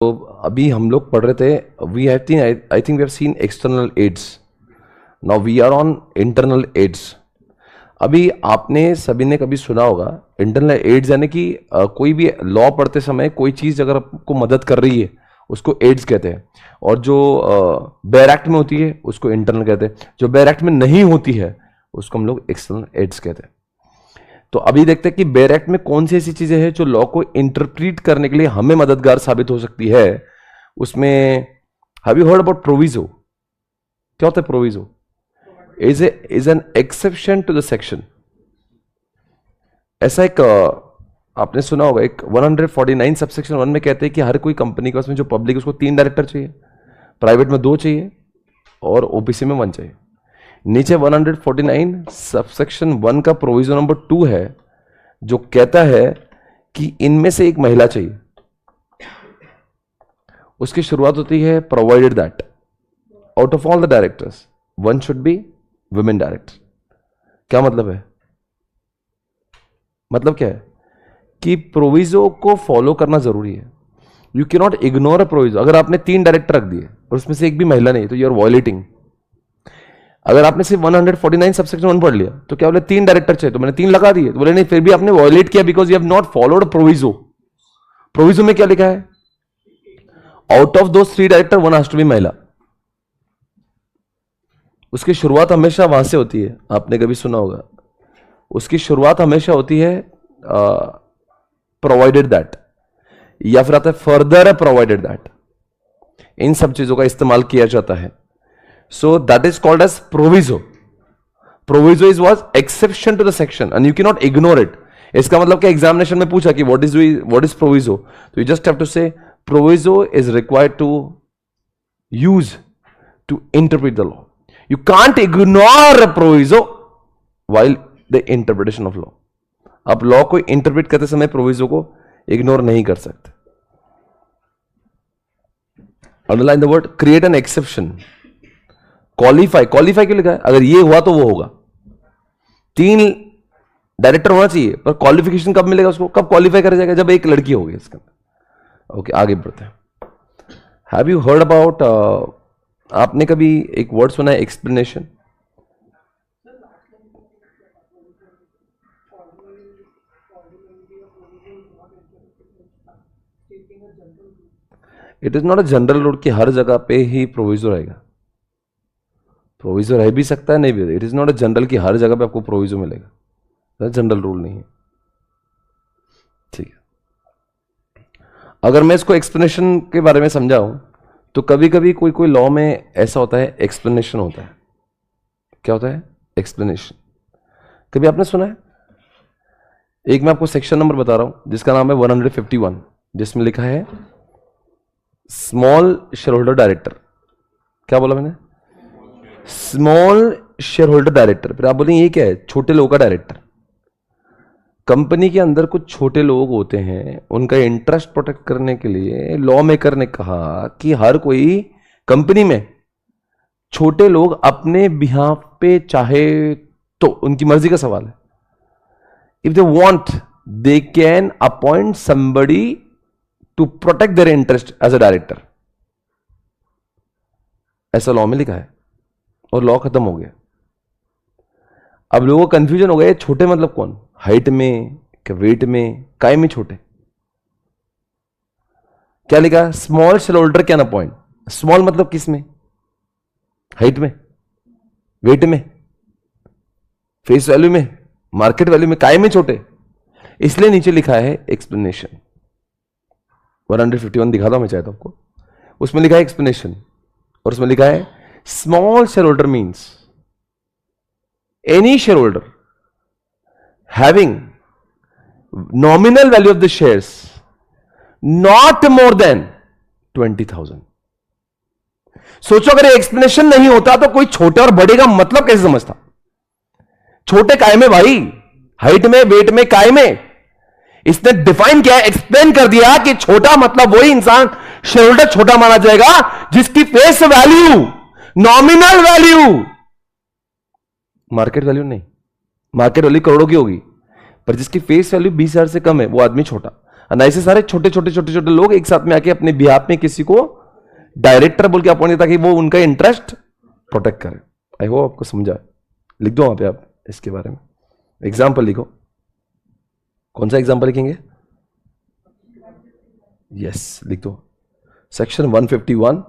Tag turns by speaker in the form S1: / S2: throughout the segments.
S1: तो अभी हम लोग पढ़ रहे थे, we have seen, I think we have seen external aids, now we are on internal aids. अभी आपने सभी ने कभी सुना होगा इंटरनल एड्स, यानी कि कोई भी लॉ पढ़ते समय कोई चीज अगर आपको मदद कर रही है उसको एड्स कहते हैं, और जो बेयर एक्ट में होती है उसको इंटरनल कहते हैं, जो बेयर एक्ट में नहीं होती है उसको हम लोग एक्सटर्नल एड्स कहते हैं। तो अभी देखते हैं कि बेयर एक्ट में कौन सी ऐसी चीजें हैं जो लॉ को इंटरप्रीट करने के लिए हमें मददगार साबित हो सकती है। उसमें have you heard about proviso? क्या होता है proviso? Is an exception to the section. ऐसा एक आपने सुना होगा, एक 149 सबसेक्शन 1 में कहते हैं कि हर कोई कंपनी का उसमें जो पब्लिक है उसको 3 डायरेक्टर चाहिए, प्राइवेट में 2 चाहिए और ओबीसी में 1 चाहिए। नीचे 149 सबसेक्शन 1 का प्रोविजन नंबर 2 है जो कहता है कि इनमें से एक महिला चाहिए। उसकी शुरुआत होती है provided that out of all the directors 1 should be women director. क्या मतलब है? मतलब क्या है कि प्रोविजो को फॉलो करना जरूरी है। You can not ignore a proviso. अगर आपने 3 डायरेक्टर रख दिए और उसमें से एक भी महिला नहीं तो यू आर वायलेटिंग। अगर आपने सिर्फ 149 सबसेक्शन 1 पढ़ लिया तो क्या बोले 3 डायरेक्टर चाहिए तो मैंने 3 लगा दिए, तो बोले नहीं फिर भी आपने वायलेट किया because you have not followed proviso. Proviso में क्या लिखा है? Out of those 3 director 1 has to be महिला। उसकी शुरुआत हमेशा वहां से होती है, आपने कभी सुना होगा, उसकी शुरुआत हमेशा होती है प्रोवाइडेड दैट, या फिर आता है फर्दर प्रोवाइडेड दैट। इन सब चीजों का इस्तेमाल किया जाता है। So that is called as proviso. Proviso is was exception to the section and you cannot ignore it. इसका मतलब कि एग्जामिनेशन में पूछा कि what is proviso? So you just have to say proviso is required to use to interpret the law. You can't ignore a proviso while the interpretation of law. आप law को interpret करते समय proviso को ignore नहीं कर सकते। Underline the word create an exception. Qualify, qualify क्यों लिखा है? अगर ये हुआ तो वो होगा। 3 डायरेक्टर होना चाहिए पर क्वालिफिकेशन कब मिलेगा उसको? कब क्वालिफाई कर जाएगा? जब एक लड़की होगी इसका। ओके, आगे बढ़ते हैं। हैव यू हर्ड अबाउट, आपने कभी एक वर्ड सुना है explanation? It is not a general rule कि हर जगह पे ही प्रोविजो रहेगा। प्रोविजो रह भी सकता है, नहीं भी। It is not a general कि हर जगह पे आपको प्रोविजो मिलेगा, जनरल रूल नहीं है। ठीक है, अगर मैं इसको एक्सप्लेनेशन के बारे में समझाऊं तो कभी कभी कोई कोई लॉ में ऐसा होता है एक्सप्लेनेशन होता है। क्या होता है? एक्सप्लेनेशन। कभी आपने सुना है? एक मैं आपको सेक्शन नंबर बता रहा हूं जिसका नाम है 151, जिसमें लिखा है स्मॉल शेयर होल्डर डायरेक्टर। क्या बोला मैंने? Small share holder director. फिर आप बोलेंगे ये क्या है? छोटे लोगों का डायरेक्टर। कंपनी के अंदर कुछ छोटे लोग होते हैं, उनका इंटरेस्ट प्रोटेक्ट करने के लिए लॉ मेकर ने कहा कि हर कोई कंपनी में छोटे लोग अपने बिहाफ पे चाहे तो, उनकी मर्जी का सवाल है, if they want they can appoint somebody to protect their interest as a director. ऐसा लॉ में लिखा है और लॉ खत्म हो गया। अब लोगों को कंफ्यूजन हो गया, छोटे मतलब कौन? हाइट में क्या वेट में? काय में छोटे? क्या लिखा? Small share holder can appoint. Small मतलब किस में? हाइट में, वेट में, फेस वैल्यू में, मार्केट वैल्यू में, काय में छोटे? इसलिए नीचे लिखा है एक्सप्लेनेशन। 151 दिखाता हूं मैं चाहता हूं आपको। उसमें लिखा है एक्सप्लेनेशन और उसमें लिखा है small shareholder means any shareholder having nominal value of the shares not more than 20,000। सोचो अगर एक्सप्लेनेशन नहीं होता तो कोई छोटे और बड़े का मतलब कैसे समझता? छोटे काय में भाई? हाइट में, वेट में, काय में? इसने डिफाइन किया, एक्सप्लेन कर दिया कि छोटा मतलब वही इंसान शेयर होल्डर छोटा माना जाएगा जिसकी face value, nominal value, market value नहीं, मार्केट वैल्यू करोड़ों की होगी पर जिसकी फेस वैल्यू 20,000 से कम है वो आदमी छोटा। और ऐसे सारे छोटे छोटे छोटे छोटे लोग एक साथ में आके अपने बिहाफ में किसी को डायरेक्टर बोल के अपॉइंट, ताकि वो उनका इंटरेस्ट प्रोटेक्ट करे। आई होप आपको समझा। लिख दो वहां पे आप इसके बारे में एग्जाम्पल लिखो। कौन सा एग्जाम्पल लिखेंगे? यस, लिख दो section 151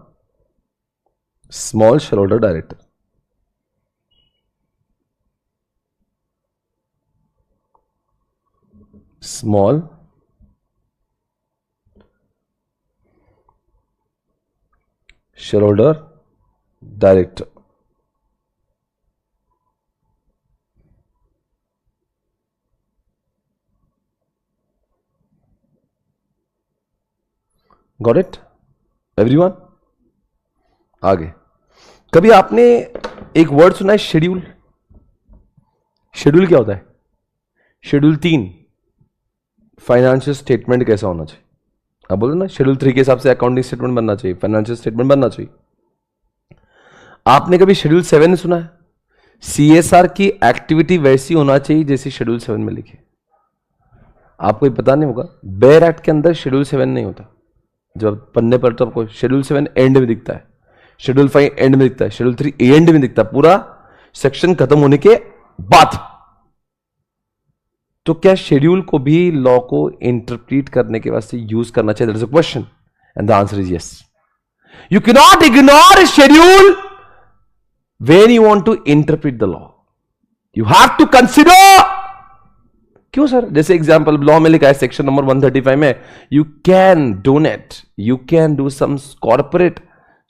S1: small share holder director. Small shareholder director। Got it everyone? आगे कभी आपने एक वर्ड सुना है शेड्यूल? शेड्यूल क्या होता है? शेड्यूल 3 फाइनेंशियल स्टेटमेंट कैसा होना चाहिए। आप बोलो ना शेड्यूल 3 के हिसाब से अकाउंटिंग स्टेटमेंट बनना चाहिए, फाइनेंशियल स्टेटमेंट बनना चाहिए। आपने कभी शेड्यूल 7 सुना है? CSR की एक्टिविटी वैसी होना चाहिए जैसी शेड्यूल 7 में लिखी। आपको ये पता नहीं होगा, बेयर एक्ट के अंदर शेड्यूल 7 नहीं होता। जब पन्ने पर तो आपको शेड्यूल 7 एंड में दिखता है, शेड्यूल 5 एंड में दिखता है, शेड्यूल 3 एंड में दिखता है, पूरा सेक्शन खत्म होने के बाद। तो क्या शेड्यूल को भी लॉ को इंटरप्रीट करने के वास्ते यूज करना चाहिए? That is a question and the answer is yes. You can not ignore schedule when you want to interpret the law. You have to consider. क्यों सर? जैसे एग्जांपल लॉ में लिखा है सेक्शन नंबर 135 में, you can donate, you can do some corporate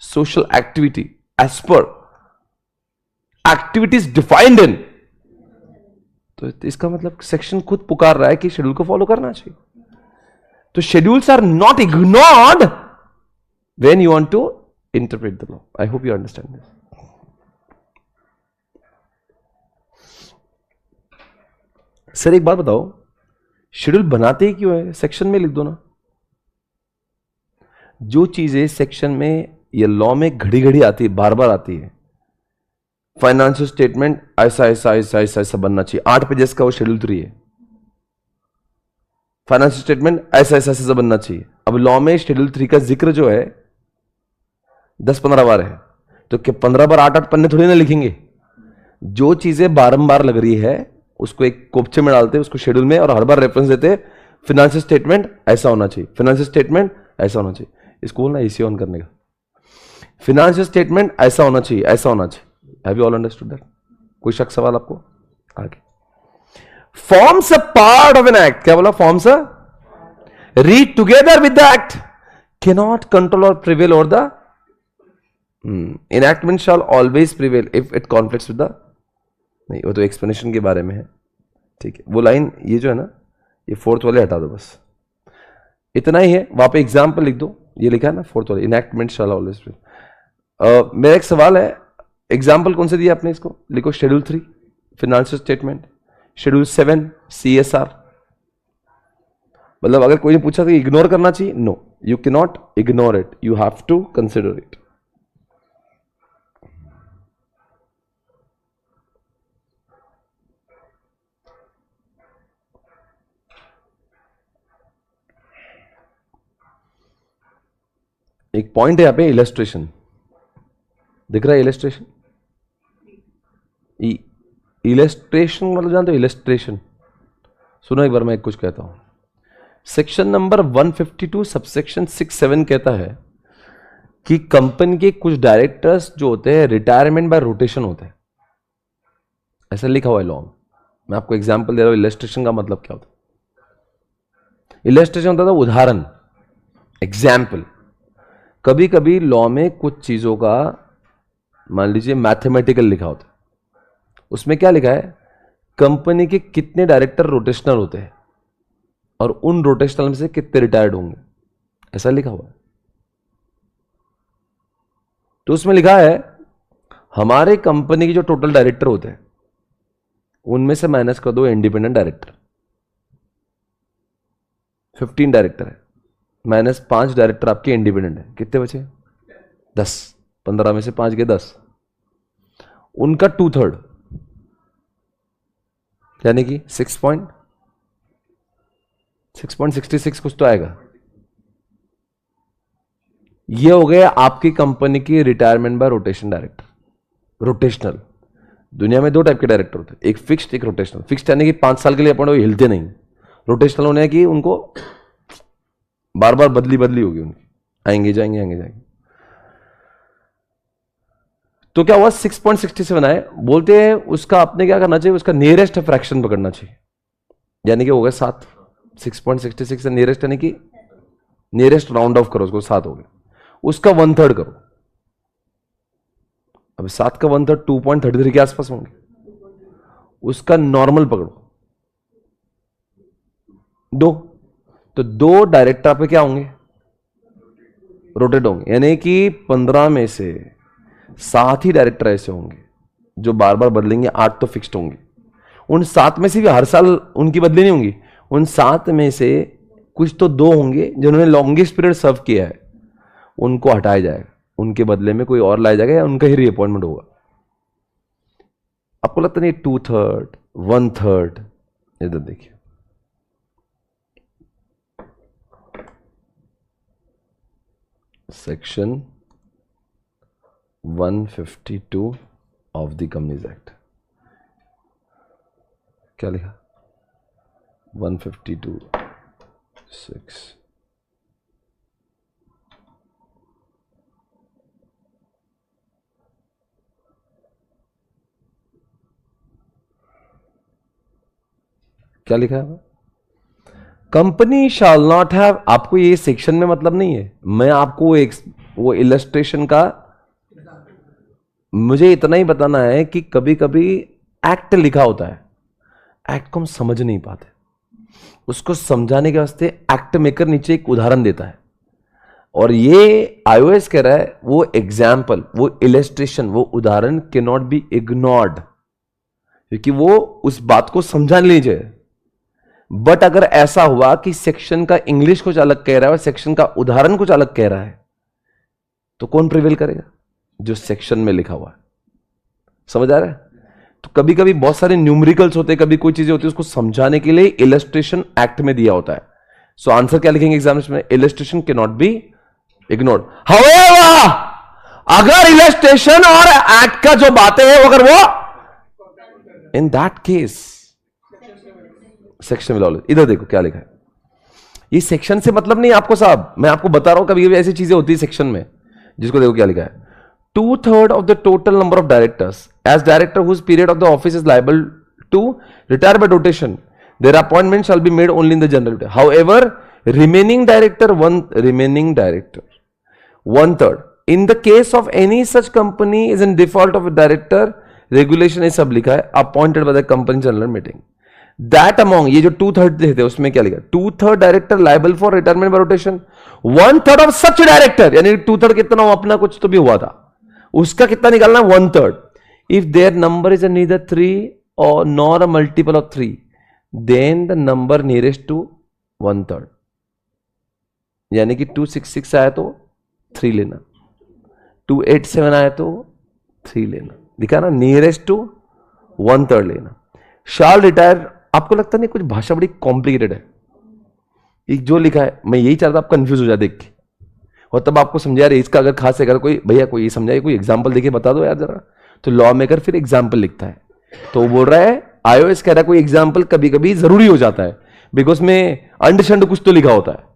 S1: social activity as per activities defined in. तो इसका मतलब section खुद पुकार रहा है कि शेड्यूल को फॉलो करना चाहिए। तो schedules are not ignored when you want to interpret the law. I hope you understand this. Sir एक बात बताओ, शेड्यूल बनाते ही क्यों है? सेक्शन में लिख दो ना। जो चीजें सेक्शन में या लॉ में घड़ी घड़ी आती है, बार बार आती है, फाइनेंशियल स्टेटमेंट ऐसा ऐसा ऐसा ऐसा ऐसा बनना चाहिए, 8 पेजेस का वो शेड्यूल 3 है। फाइनेंशियल स्टेटमेंट ऐसा ऐसा ऐसा बनना चाहिए। अब लॉ में शेड्यूल 3 का जिक्र जो है 10-15 बार है, तो क्या 15 बार 8-8 पन्ने थोड़ी ना लिखेंगे। जो चीजें बारंबार लग रही है उसको एक कोपचे में डालते, उसको शेड्यूल में, और हर बार रेफरेंस देते, फाइनेंशियल स्टेटमेंट ऐसा होना चाहिए, फाइनेंशियल स्टेटमेंट ऐसा होना चाहिए। इसको बोलना एसी ऑन करने का। फाइनेंशियल स्टेटमेंट ऐसा होना चाहिए, ऐसा होना चाहिए। Have you all understood that? कोई शक सवाल आपको? आगे forms a part of an act. क्या बोला? Forms a read together with the act, cannot control और prevail over the enactment shall always prevail if it conflicts with the। नहीं, वो तो एक्सप्लेनेशन के बारे में है। ठीक है, वो लाइन ये जो है ना, ये 4th वाले हटा दो, बस इतना ही है। वहां पे एग्जाम्पल लिख दो, ये लिखा है ना 4th वाले, enactment shall always prevail। मेरा एक सवाल है, एग्जाम्पल कौन से दिया आपने? इसको लिखो, schedule 3 financial statement, schedule 7 CSR। मतलब अगर कोई ने पूछा तो इग्नोर करना चाहिए? No, you can not ignore it, you have to consider it. एक पॉइंट है यहां पे, इलस्ट्रेशन दिख रहा है। इलस्ट्रेशन, इलस्ट्रेशन मतलब जानते हो? इलस्ट्रेशन सुनो एक बार, मैं कुछ कहता हूं। सेक्शन नंबर 152 सबसेक्शन 6-7 कहता है कि कंपनी के कुछ डायरेक्टर्स जो होते हैं रिटायरमेंट बाय रोटेशन होते हैं, ऐसा लिखा हुआ है लॉ में। मैं आपको एग्जांपल दे रहा हूं, इलस्ट्रेशन का मतलब क्या होता है। इलस्ट्रेशन होता था उदाहरण, एग्जाम्पल। कभी कभी लॉ में कुछ चीजों का मान लीजिए मैथमेटिकल लिखा होता है, उसमें क्या लिखा है, कंपनी के कितने डायरेक्टर रोटेशनल होते हैं और उन रोटेशनल में से कितने रिटायर्ड होंगे, ऐसा लिखा हुआ है। तो उसमें लिखा है हमारे कंपनी के जो टोटल डायरेक्टर होते हैं उनमें से माइनस कर दो इंडिपेंडेंट डायरेक्टर। 15 डायरेक्टर है, माइनस 5 डायरेक्टर आपके इंडिपेंडेंट है, कितने बचे? 10। 15 में से 5 गए 10, उनका 2/3 यानी कि 6 पॉइंट 6.66 कुछ तो आएगा। ये हो गया आपकी कंपनी की retirement bye rotation director. Rotational, दुनिया में दो टाइप के डायरेक्टर होते हैं, एक फिक्स्ड एक रोटेशनल। फिक्स्ड यानी कि 5 साल के लिए अपन वो हिलते नहीं। रोटेशनल होने की उनको बार बार बदली बदली होगी उनकी, आएंगे जाएंगे आएंगे जाएंगे। तो क्या हुआ 6.67 आए, बोलते हैं उसका आपने क्या करना चाहिए, उसका नियरेस्ट फ्रैक्शन पकड़ना चाहिए, यानी कि हो गया 7। 6.66 से नियरेस्ट यानी कि नियरेस्ट राउंड ऑफ करो उसको, 7 हो गया, उसका 1/3 करो। अब 7 का 1/3 2.33 के आसपास होंगे, उसका नॉर्मल पकड़ो 2, तो 2 डायरेक्टर पे क्या होंगे, रोटेट होंगे, यानी कि 15 में से 7 ही डायरेक्टर ऐसे होंगे जो बार बार बदलेंगे, 8 तो फिक्स्ड होंगे। उन 7 में से भी हर साल उनकी बदली नहीं होंगी, उन 7 में से कुछ तो 2 होंगे जिन्होंने लॉन्गेस्ट पीरियड सर्व किया है, उनको हटाया जाएगा, उनके बदले में कोई और लाया जाएगा या उनका ही रीअपॉइंटमेंट होगा। आपको लगता नहीं 2/3 1/3, इधर देखिए section 152 of the companies act, क्या लिखा 152(6) क्या लिखा है, कंपनी शाल नॉट हैव, आपको ये सेक्शन में मतलब नहीं है, मैं आपको एक वो इलस्ट्रेशन का, मुझे इतना ही बताना है कि कभी कभी एक्ट लिखा होता है, एक्ट को हम समझ नहीं पाते, उसको समझाने के वास्ते एक्ट मेकर नीचे एक उदाहरण देता है, और ये आईओएस कह रहा है वो एग्जाम्पल, वो इलस्ट्रेशन, वो उदाहरण कैन नॉट बी इग्नोर्ड, क्योंकि वो उस बात को समझा लीजिए। बट अगर ऐसा हुआ कि सेक्शन का इंग्लिश कुछ अलग कह रहा है और सेक्शन का उदाहरण कुछ अलग कह रहा है, तो कौन प्रिवेल करेगा, जो सेक्शन में लिखा हुआ है। समझ आ रहा है? तो कभी कभी बहुत सारे न्यूमेरिकल्स होते हैं, कभी कोई चीजें होती है, उसको समझाने के लिए इलस्ट्रेशन एक्ट में दिया होता है। सो आंसर क्या लिखेंगे एग्जामिनेशन में, illustration can not be ignored. However अगर इलस्ट्रेशन और एक्ट का जो बातें हैं अगर वो इन दैट केस सेक्शन में, इधर देखो क्या लिखा है, ये सेक्शन से मतलब नहीं आपको साहब, मैं आपको बता रहा हूं कभी कभी ऐसी चीजें होती है सेक्शन में, जिसको देखो क्या लिखा है, 2/3 of the total number of directors as director whose period of the office is liable to retire by rotation, their appointment shall be made only in the general. However, remaining director 1/3 in the case of any such company is in default of a director, regulation is सब लिखा है, appointed by the company general meeting. That among, ये जो 2/3 थे उसमें क्या लिखा, 2/3 director liable for retirement bye rotation, 1/3 of such director, यानी 2/3 कितना हो, अपना कुछ तो भी हुआ था, उसका कितना निकालना, 1/3। If their number is neither 3 और nor a multiple of 3, then the number nearest to 1/3, यानी कि 266 आया तो 3 लेना, 287 आया तो 3 लेना, दिखा ना, नियरेस्ट टू 1/3 लेना। शाल रिटायर, आपको लगता नहीं कुछ भाषा बड़ी कॉम्प्लिकेटेड है, एक जो लिखा है, मैं यही चाहता आप कंफ्यूज हो जाए देख के, और तब आपको समझा रहे इसका अगर खास अगर कोई भैया कोई ये समझाए, कोई एग्जांपल देके बता दो यार जरा, तो लॉ मेकर फिर एग्जांपल लिखता है, तो वो बोल रहा है आईओएस कह रहा है कोई एग्जांपल कभी कभी जरूरी हो जाता है, बिकॉज में अंडशंड कुछ तो लिखा होता है।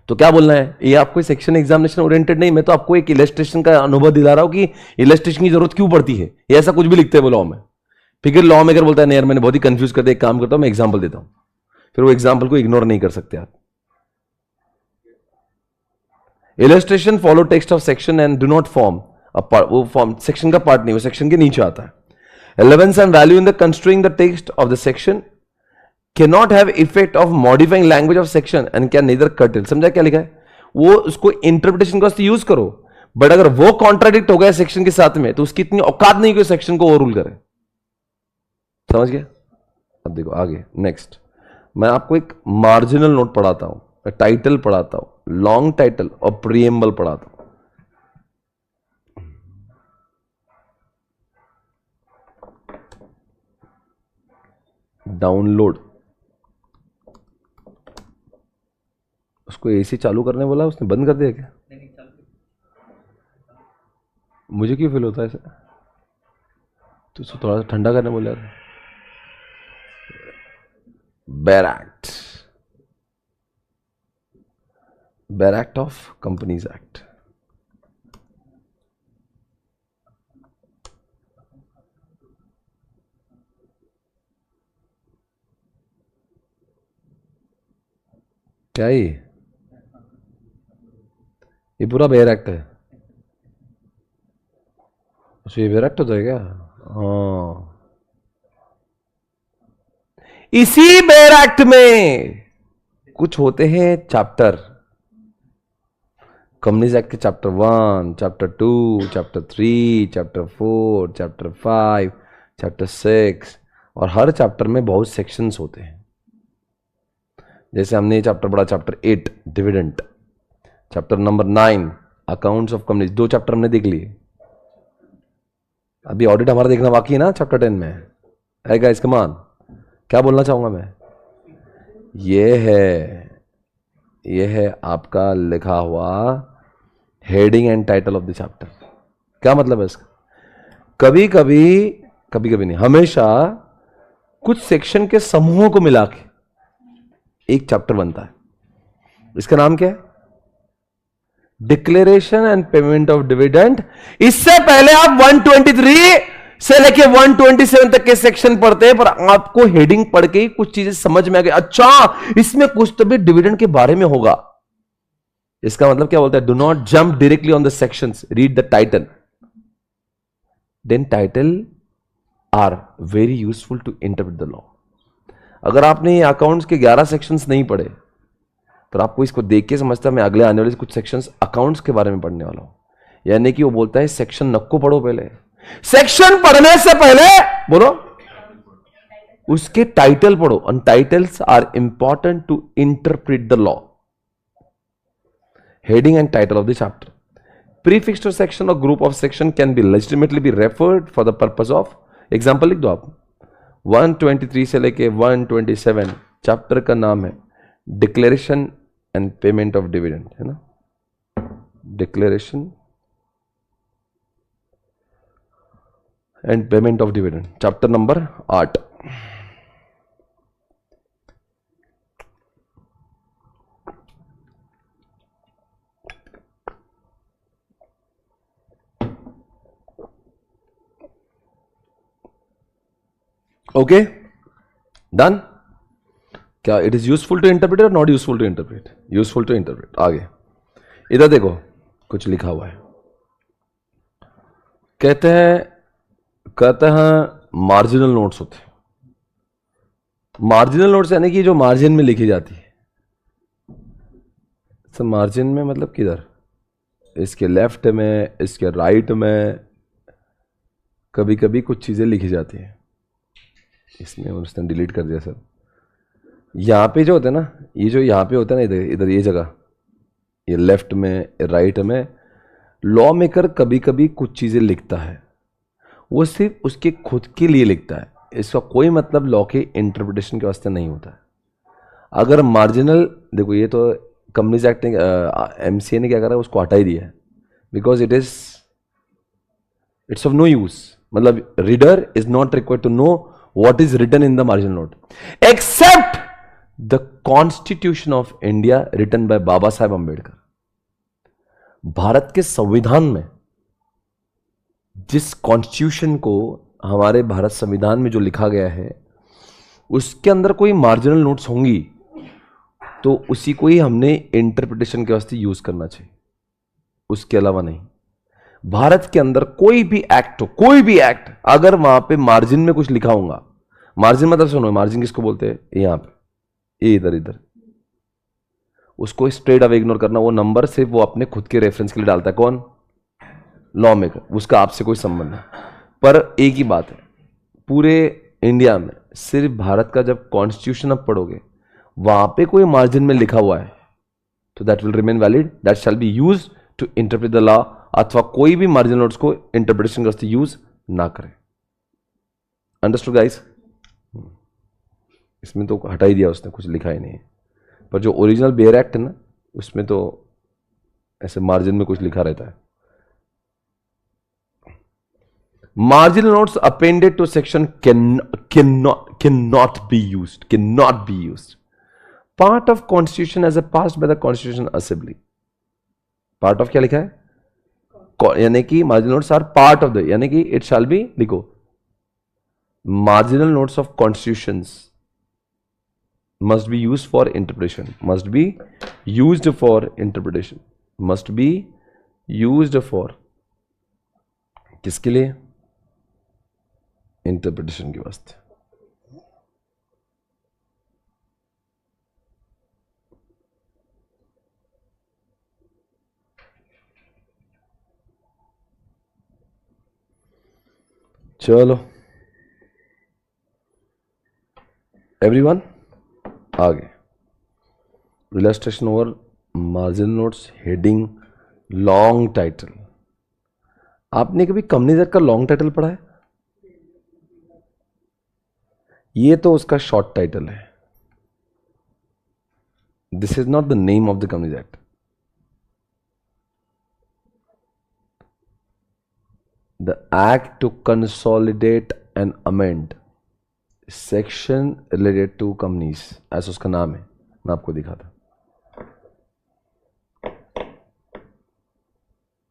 S1: तो क्या बोलना है, ये आपको सेक्शन एग्जामिनेशन ओरिएंटेड नहीं, मैं तो आपको एक इलस्ट्रेशन का अनुभव दिला रहा हूं कि इलस्ट्रेशन की जरूरत क्यों पड़ती है, ये ऐसा कुछ भी लिखते हैं लॉ में, फिर लॉ मेकर बोलता है नहीं यार मैंने बहुत ही कंफ्यूज कर दिया, एक काम करता हूं मैं एग्जांपल देता हूं, फिर वो एग्जांपल को इग्नोर नहीं कर सकते आप। Illustration follow text of section and do not form वो फॉर्म सेक्शन का पार्ट नहीं, वो सेक्शन के नीचे आता है। Relevance and value in the construing the text of the section cannot have effect of modifying language of section and can neither curtail, समझा क्या लिखा है, वो उसको इंटरप्रिटेशन का यूज करो, बट अगर वो कॉन्ट्राडिक्ट हो गया सेक्शन के साथ में तो उसकी इतनी औकात नहीं कि सेक्शन को ओवररूल करे। समझ गया? अब देखो आगे नेक्स्ट, मैं आपको एक मार्जिनल नोट पढ़ाता हूं, टाइटल पढ़ाता हूं, लॉन्ग टाइटल और प्रीएम्बल पढ़ाता हूं। डाउनलोड उसको एसी चालू करने बोला, उसने बंद कर दिया क्या? मुझे क्यों फील होता है ऐसे? तो उसको थोड़ा सा ठंडा करने बोला। बैरक्ट, बैरक्ट ऑफ कंपनीज एक्ट। क्या ये पूरा बेयर एक्ट है? अच्छा, ये बेयर एक्ट होता है क्या? हाँ, इसी बेयर एक्ट में कुछ होते हैं चैप्टर, कंपनीज एक्ट के chapter 1, chapter 2, chapter 3, chapter 4, chapter 5, chapter 6, और हर चैप्टर में बहुत सेक्शंस होते हैं। जैसे हमने ये चैप्टर पढ़ा, chapter 8 dividend, chapter number 9 accounts of companies, 2 chapter हमने देख लिए। अभी ऑडिट हमारा देखना बाकी है ना चैप्टर 10 में। है गाइस, कम ऑन, क्या बोलना चाहूंगा मैं? ये है आपका लिखा हुआ heading and title of the chapter. क्या मतलब है इसका? कभी कभी नहीं, हमेशा कुछ सेक्शन के समूहों को मिला के एक चैप्टर बनता है। इसका नाम क्या है? Declaration and payment of dividend. इससे पहले आप 123 से लेके 127 तक के सेक्शन पढ़ते हैं, पर आपको हेडिंग पढ़ के ही कुछ चीजें समझ में आ गई, अच्छा इसमें कुछ तो भी डिविडेंड के बारे में होगा। इसका मतलब क्या बोलता है? Do not jump directly on the sections, read the title. Then title are very useful to interpret the law. अगर आपने ये अकाउंट्स के 11 सेक्शंस नहीं पढ़े, तो आपको इसको देख के समझता मैं अगले आने वाले कुछ सेक्शंस अकाउंट्स के बारे में पढ़ने वाला हूं। यानी कि वो बोलता है सेक्शन नक्को पढ़ो पहले, सेक्शन पढ़ने से पहले बोलो उसके टाइटल पढ़ो, and titles are important to interpret the law. Heading and title of the chapter. Prefix section और group of section can be legitimately be referred for the purpose of, example लिख दो आप, 123 से लेके 127 चैप्टर का नाम है declaration and payment of dividend, है ना? Declaration and payment of dividend, chapter number 8। Okay, done. क्या it is useful to interpret और not useful to interpret? Useful to interpret. आगे इधर देखो, कुछ लिखा हुआ है, कहते हैं मार्जिनल नोट्स होते हैं। मार्जिनल नोट्स यानी कि जो मार्जिन में लिखी जाती है। सब मार्जिन में मतलब किधर? इसके लेफ्ट में, इसके राइट में कभी कभी कुछ चीजें लिखी जाती हैं। इसमें उसने डिलीट कर दिया सर। यहाँ पे जो होता है ना, ये जो यहाँ पे होता है ना, इधर ये जगह, ये लेफ्ट में राइट में, लॉ मेकर कभी कभी कुछ चीजें लिखता है, वो सिर्फ उसके खुद के लिए लिखता है, इसका कोई मतलब लॉ के इंटरप्रिटेशन के वास्ते नहीं होता है। अगर मार्जिनल, देखो ये तो कंपनीज एक्ट ने, एमसीए ने क्या करा, उसको हटा ही दिया है, because it's of no use. मतलब reader is not required to know what is written in the marginal note except the Constitution of India written by Baba Saheb Ambedkar. Bharat के संविधान में, जिस कॉन्स्टिट्यूशन को, हमारे भारत संविधान में जो लिखा गया है, उसके अंदर कोई मार्जिनल नोट्स होंगी तो उसी को ही हमने इंटरप्रिटेशन के वास्ते यूज करना चाहिए, उसके अलावा नहीं। भारत के अंदर कोई भी एक्ट हो, कोई भी एक्ट, अगर वहां पे मार्जिन में कुछ लिखा होगा, मार्जिन मतलब सुनो, मार्जिन किसको बोलते हैं? यहां पे, ये इधर उसको स्ट्रेट अवे इग्नोर करना। वो नंबर सिर्फ वो अपने खुद के रेफरेंस के लिए डालता है। कौन? Law maker. उसका आपसे कोई संबंध नहीं। पर एक ही बात है, पूरे इंडिया में सिर्फ भारत का जब कॉन्स्टिट्यूशन आप पढ़ोगे, वहां पे कोई मार्जिन में लिखा हुआ है तो that will remain valid, that shall be used to interpret the law. अथवा कोई भी मार्जिनल नोट्स को इंटरप्रिटेशन के वास्ते यूज ना करें। Understood guys? इसमें तो हटा ही दिया उसने, कुछ लिखा ही नहीं है। पर जो ओरिजिनल बेयर एक्ट है ना, उसमें तो ऐसे मार्जिन में कुछ लिखा रहता है. Marginal notes appended to section cannot be used. Cannot be used. Part of Constitution as a passed by the Constitution Assembly. Part of क्या लिखा है? यानी कि marginal notes are part of the, यानी कि it shall be, लिखो, marginal notes of constitutions must be used for interpretation. Must be used for interpretation. Must be used for किसके लिए? इंटरप्रिटेशन के वास्ते. चलो एवरीवन आगे. Illustration over marginal notes, heading, long title. आपने कभी कंपनी एक्ट का लॉन्ग टाइटल पढ़ा है? ये तो उसका शॉर्ट टाइटल है. This is not the name of the companies act. The act to consolidate and amend section related to companies, ऐसा उसका नाम है. मैं आपको दिखा था.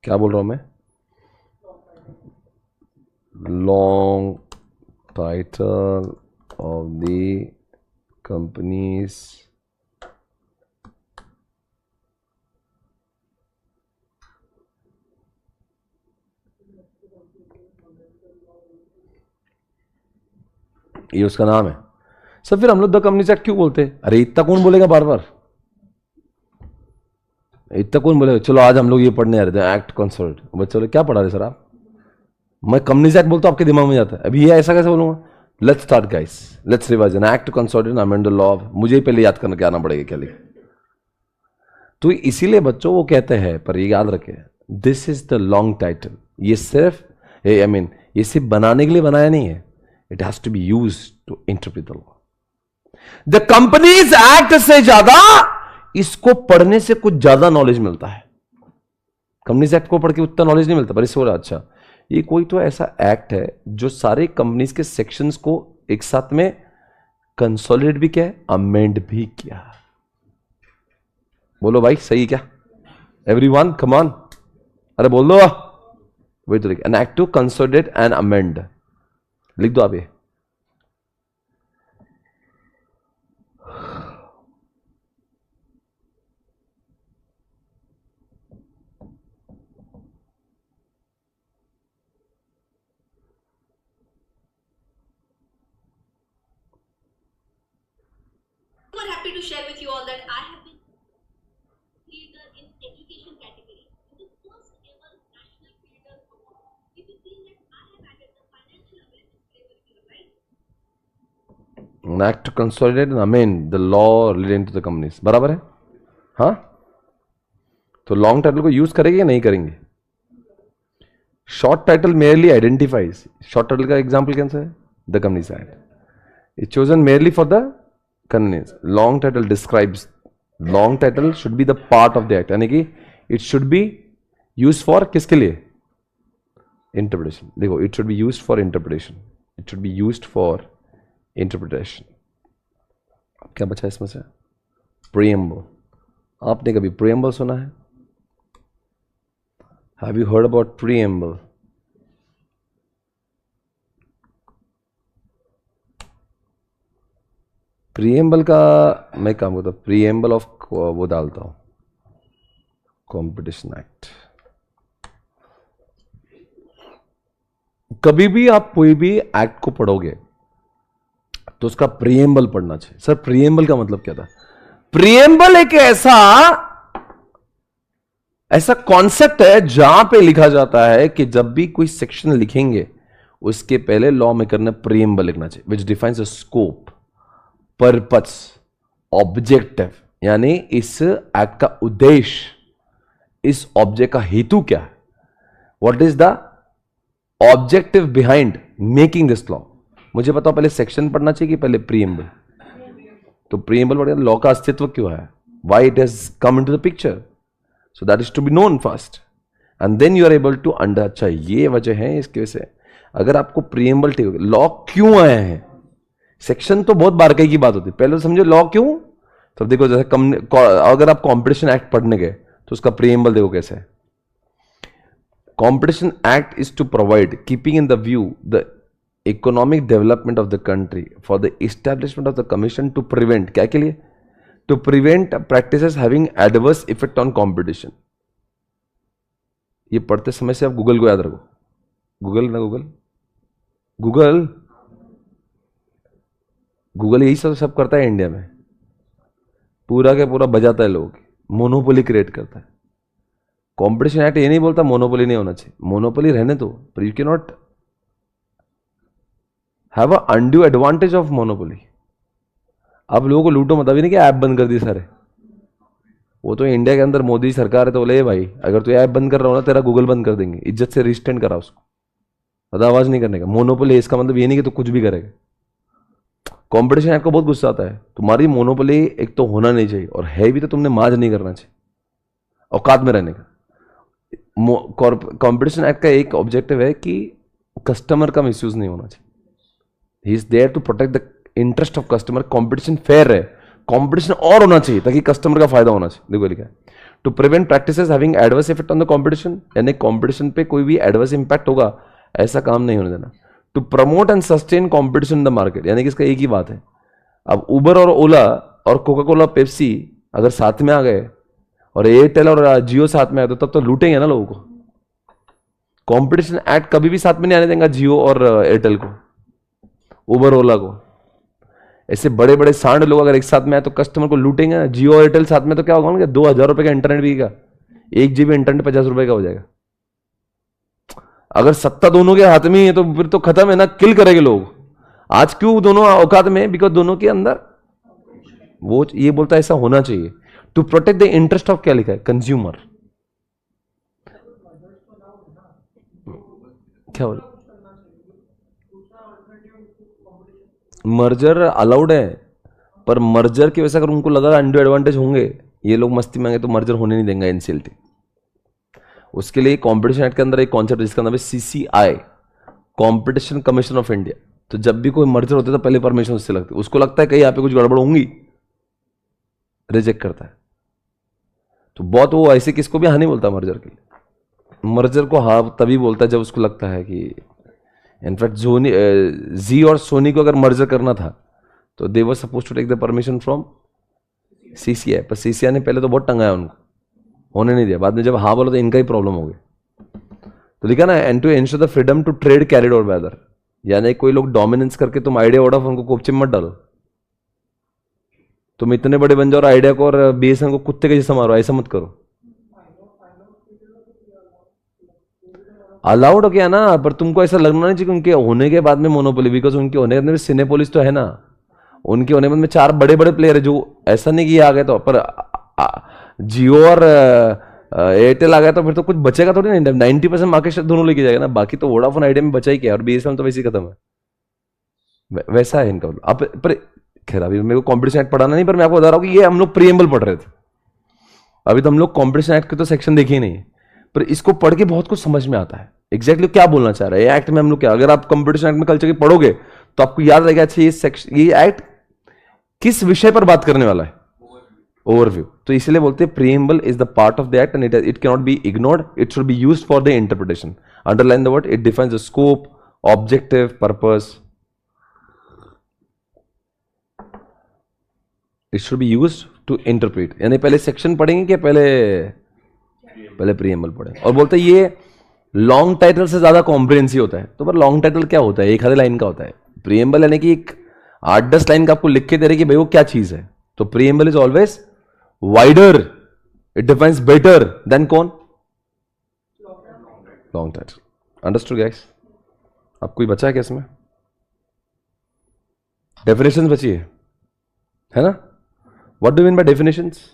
S1: क्या बोल रहा हूं मैं? Long title of the companies ये उसका नाम है. सब फिर हम लोग द कंपनीज एक्ट क्यों बोलते हैं? अरे इतना कौन बोलेगा बार बार? इतना कौन बोलेगा? चलो आज हम लोग ये पढ़ने आ रहे थे एक्ट कंसोलिडेट. बच्चों क्या पढ़ा रहे सर आप? मैं कंपनीज एक्ट बोलता हूं आपके दिमाग में जाता है. अभी ये ऐसा कैसे बोलूंगा? Let's start guys, let's revise. An act to consolidate amend the law. मुझे पहले याद करने के आना पड़ेगा क्या लिखे. तो इसीलिए बच्चों वो कहते हैं, पर ये याद रखें, this is the long title. ये सिर्फ ये सिर्फ बनाने के लिए बनाया नहीं है. It has to be used to interpret the law. The companies act से ज्यादा इसको पढ़ने से कुछ ज्यादा नॉलेज मिलता है. कंपनीज एक्ट को पढ़ के उतना नॉलेज नहीं मिलता, पर इससे बोला अच्छा ये कोई तो ऐसा एक्ट है जो सारे कंपनीज के सेक्शंस को एक साथ में कंसोलिडेट भी किया है, अमेंड भी किया. बोलो भाई सही क्या? एवरीवन कम ऑन, अरे बोल दो. वही तो लिख, an act to consolidate and amend. लिख दो आप ये.
S2: Happy to share with you all that I have been leader in education category in the first ever National Creator Award. If you see that I have added the financial awareness flavor here, right?
S1: An act to consolidate and amend the law relating to the companies. बराबर है? हाँ? तो long title को use करेंगे या नहीं करेंगे? Short title merely identifies. Short title का एग्जाम्पल कैसा है? The companies act. It's chosen merely for the companies. Long title describes. Long title should be the part of the act. यानी कि it should be used for किसके लिए? Interpretation. देखो, it should be used for interpretation. It should be used for interpretation. क्या बचा इसमें से? Preamble. आपने कभी preamble सुना है? Have you heard about preamble? Preamble का मैं काम करता हूँ. प्रीएम्बल ऑफ वो डालता हूँ, कंपटीशन एक्ट. कभी भी आप कोई भी एक्ट को पढ़ोगे तो उसका प्रीएम्बल पढ़ना चाहिए. सर प्रीएम्बल का मतलब क्या था? प्रीएम्बल एक ऐसा कॉन्सेप्ट है जहां पे लिखा जाता है कि जब भी कोई सेक्शन लिखेंगे उसके पहले लॉ में करना प्रीएम्बल लिखना चाहिए, which defines the scope, purpose, objective. यानी इस एक्ट का उद्देश्य, इस ऑब्जेक्ट का हेतु क्या है. What is the objective behind making this law. मुझे बताओ पहले सेक्शन पढ़ना चाहिए कि पहले प्रीएम्बल? तो प्रीएम्बल पढ़ेगा लॉ का अस्तित्व क्यों है. why it has come into the picture. So that is to be known first, and then you are able to under. अच्छा ये वजह है इसकी वजह से अगर आपको प्रीएम्बल लॉ क्यों आया है, सेक्शन तो बहुत बारकाई की बात होती है, पहले तो समझो लॉ क्यों। तो देखो जैसे अगर आप कॉम्पिटिशन एक्ट पढ़ने गए तो उसका प्रीएम्बल देखो कैसे है। Competition act is to provide keeping in the view the economic development of the country for the establishment of the commission to prevent, क्या के लिए, to prevent practices having adverse effect on competition. ये पढ़ते समय से आप Google को याद रखो, गूगल ना गूगल, गूगल गूगल यही सब करता है इंडिया में, पूरा के पूरा बजाता है लोगों की, मोनोपोली क्रिएट करता है। कॉम्पिटिशन एक्ट ये नहीं बोलता मोनोपोली नहीं होना चाहिए, मोनोपोली रहने दो, पर you can not have a undue advantage of monopoly. अब लोगों को लूटो मत, अभी नहीं क्या ऐप बंद कर दी सारे, वो तो इंडिया के अंदर मोदी सरकार है तो बोले भाई अगर तू ऐप बंद कर रहा हो ना तेरा गूगल बंद कर देंगे, इज्जत से रिस्टेंड करा उसको, ज्यादा आवाज नहीं करने का। मोनोपोली इसका मतलब ये नहीं कि तू कुछ भी करेगा। कॉम्पिटिशन एक्ट को बहुत गुस्सा आता है, तुम्हारी मोनोपोली एक तो होना नहीं चाहिए, और है भी तो तुमने माज नहीं करना चाहिए, औकात में रहने का। कॉम्पिटिशन एक्ट का एक ऑब्जेक्टिव है कि कस्टमर का मिसयूज नहीं होना चाहिए। He is there to protect the interest of customer. Competition fair है, कॉम्पिटिशन और होना चाहिए ताकि कस्टमर का फायदा होना चाहिए। देखो लिखा है to prevent practices having adverse effect on the competition, यानी कॉम्पिटिशन पे कोई भी एडवर्स इंपैक्ट होगा ऐसा काम नहीं होने देना। To promote and sustain competition in the market, यानी कि इसका एक ही बात है, अब उबर और ओला और कोका कोला पेप्सी अगर साथ में आ गए और एयरटेल और जियो साथ में आए तो तब तो लूटेंगे ना लोगों को। कॉम्पिटिशन एक्ट कभी भी साथ में नहीं आने देंगे जियो और एयरटेल को, उबर ओला को। ऐसे बड़े बड़े सांड लोग अगर एक साथ में आए तो कस्टमर को लूटेंगे ना। जियो और एयरटेल साथ में तो क्या होगा ना, 2000 रुपए का इंटरनेट बिकेगा, 1 GB इंटरनेट 50 रुपए का हो जाएगा। अगर सत्ता दोनों के हाथ में ही है तो फिर तो खत्म है ना, किल करेंगे लोग। आज क्यों दोनों औकात में, बिकॉज दोनों के अंदर वो ये बोलता है ऐसा होना चाहिए। To protect the interest of, क्या लिखा है, कंज्यूमर। क्या बोल, मर्जर अलाउड है, पर मर्जर की वजह से अगर उनको लगा अनड्यू एडवांटेज होंगे, ये लोग मस्ती मांगे तो मर्जर होने नहीं देंगे एनसीएलटी। उसके लिए कॉम्पिटिशन एक्ट के अंदर एक कॉन्सेप्ट जिसका नाम है CCI, competition commission of India. तो जब भी कोई मर्जर होता है तो पहले परमिशन उससे लगती है, उसको लगता है कहीं यहाँ पे कुछ गड़बड़ होंगी, रिजेक्ट करता है। तो बहुत वो ऐसे किसको भी हाँ नहीं बोलता मर्जर के लिए। मर्जर को हाँ तभी बोलता है जब उसको लगता है कि, इनफैक्ट जी और सोनी को अगर मर्जर करना था तो they were suppose to take the permission from CCI, पर सीसीआई ने पहले तो बहुत टंगाया उनको, होने नहीं दिया। बाद में जब हाँ बोला तो इनका ही प्रॉब्लम हो गया। तो लिखा ना and to ensure the freedom to trade carried over by other, यानी कोई लोग डोमिनेंस करके तुम आइडिया वोडाफोन उनको कोपचे मत डालो, तुम इतने बड़े बन जाओ और आइडिया को और बीएसएन को कुत्ते के जैसा मारो, ऐसा मत करो। अलाउड हो गया ना, पर तुमको ऐसा लगना नहीं चाहिए उनके होने के बाद में मोनोपोली, बिकॉज उनके होने के बाद में सिनेपोलिस तो है ना, उनके होने के बाद में 4 बड़े बड़े प्लेयर है जो ऐसा नहीं कि आ गए तो, पर जियो और एयरटेल आ गया तो फिर तो कुछ बचेगा थोड़ी ना, 90% मार्केट शेयर दोनों लेके जाएगा ना, बाकी तो वोडाफोन आइडिया में बचा ही क्या, और बीएसएनएल तो वैसे ही खत्म है। वैसा है इनका। अब पर खैर अभी मेरे को कॉम्पिटिशन एक्ट पढ़ाना नहीं, पर मैं आपको बता रहा हूँ कि ये हम लोग प्रीएम्बल पढ़ रहे थे, अभी तो हम लोग कॉम्पिटिशन एक्ट के तो सेक्शन देखे ही नहीं, पर इसको पढ़ के बहुत कुछ समझ में आता है एग्जैक्टली क्या बोलना चाह रहा है ये एक्ट में हम लोग। क्या अगर आप कॉम्पिटिशन एक्ट में कल्चर की पढ़ोगे तो आपको याद रहेगा अच्छा ये एक्ट किस विषय पर बात करने वाला है, ओवरव्यू। तो इसलिए बोलते हैं preamble is the part of the act and it can not be ignored, it should be used for the interpretation. Underline the word, it defines the scope, objective, purpose, it should be used to interpret. यानी पहले section पढ़ेंगे कि पहले preamble पढ़ेंगे। और बोलते हैं ये लॉन्ग टाइटल से ज्यादा कॉम्प्रिहेंसिव होता है। तो पर लॉन्ग टाइटल क्या होता है, एक आधे लाइन का होता है। प्रीएम्बल यानी कि एक 8-10 लाइन का आपको लिख के दे रहे कि भाई वो क्या चीज है। तो preamble is always wider, it defines better than कौन, लॉन्ग टाइटल। Understood guys? अब कोई बचा है क्या इसमें? डेफिनेशंस बची है ना? What do mean by definitions?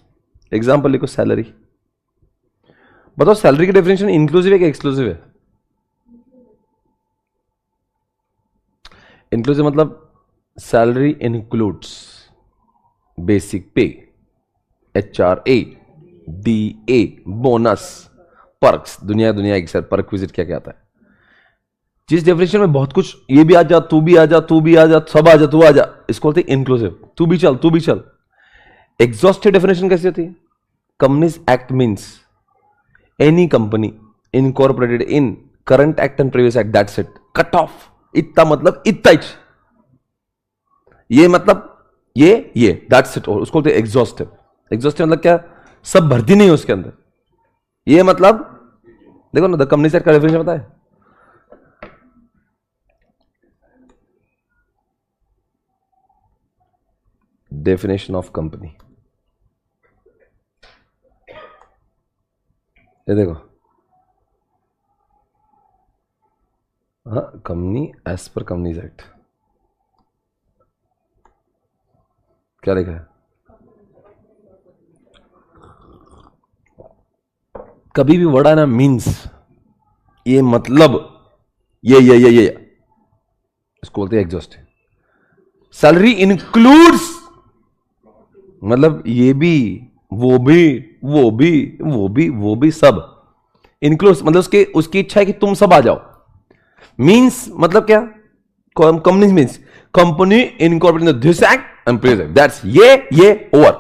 S1: Example लिखो, सैलरी। बताओ सैलरी की डेफिनेशन इंक्लूसिव है कि एक्सक्लूसिव है? इंक्लूसिव मतलब सैलरी इंक्लूड्स बेसिक पे, HRADA, बोनस, पर्क्स, दुनिया दुनिया एक सर पर्क विजिट क्या क्या आता है। जिस डेफिनेशन में बहुत कुछ, ये भी आ जा, तू भी आ जा, तू भी आ जा, सब आ जा, तू आ जा, इसको बोलते हैं इंक्लूसिव। तू भी चल, तू भी चल। एग्जॉस्टिव डेफिनेशन कैसी होती है? Companies act means any company incorporated in current act and previous act, that's it, cut off. इतना मतलब इतना ही, ये मतलब ये दैट्स इट, उसको बोलते हैं एग्जॉस्टिव। एग्जॉस्टिव मतलब क्या? सब भर्ती नहीं है उसके अंदर। ये मतलब देखो ना, द कंपनी एक्ट का डेफिनेशन पता है? डेफिनेशन ऑफ कंपनी, ये देखो, हाँ, company as per companies act क्या लिखा है? कभी भी वर्ड है ना मीन्स, ये मतलब ये इसको बोलते हैं एग्जॉस्टिव। सैलरी इंक्लूड्स मतलब ये भी, वो भी, वो भी, वो भी, वो भी, सब इंक्लूड्स मतलब उसकी इच्छा है कि तुम सब आ जाओ। मीन्स मतलब क्या? Company means company incorporated in this act and previous act, that's ये ओवर।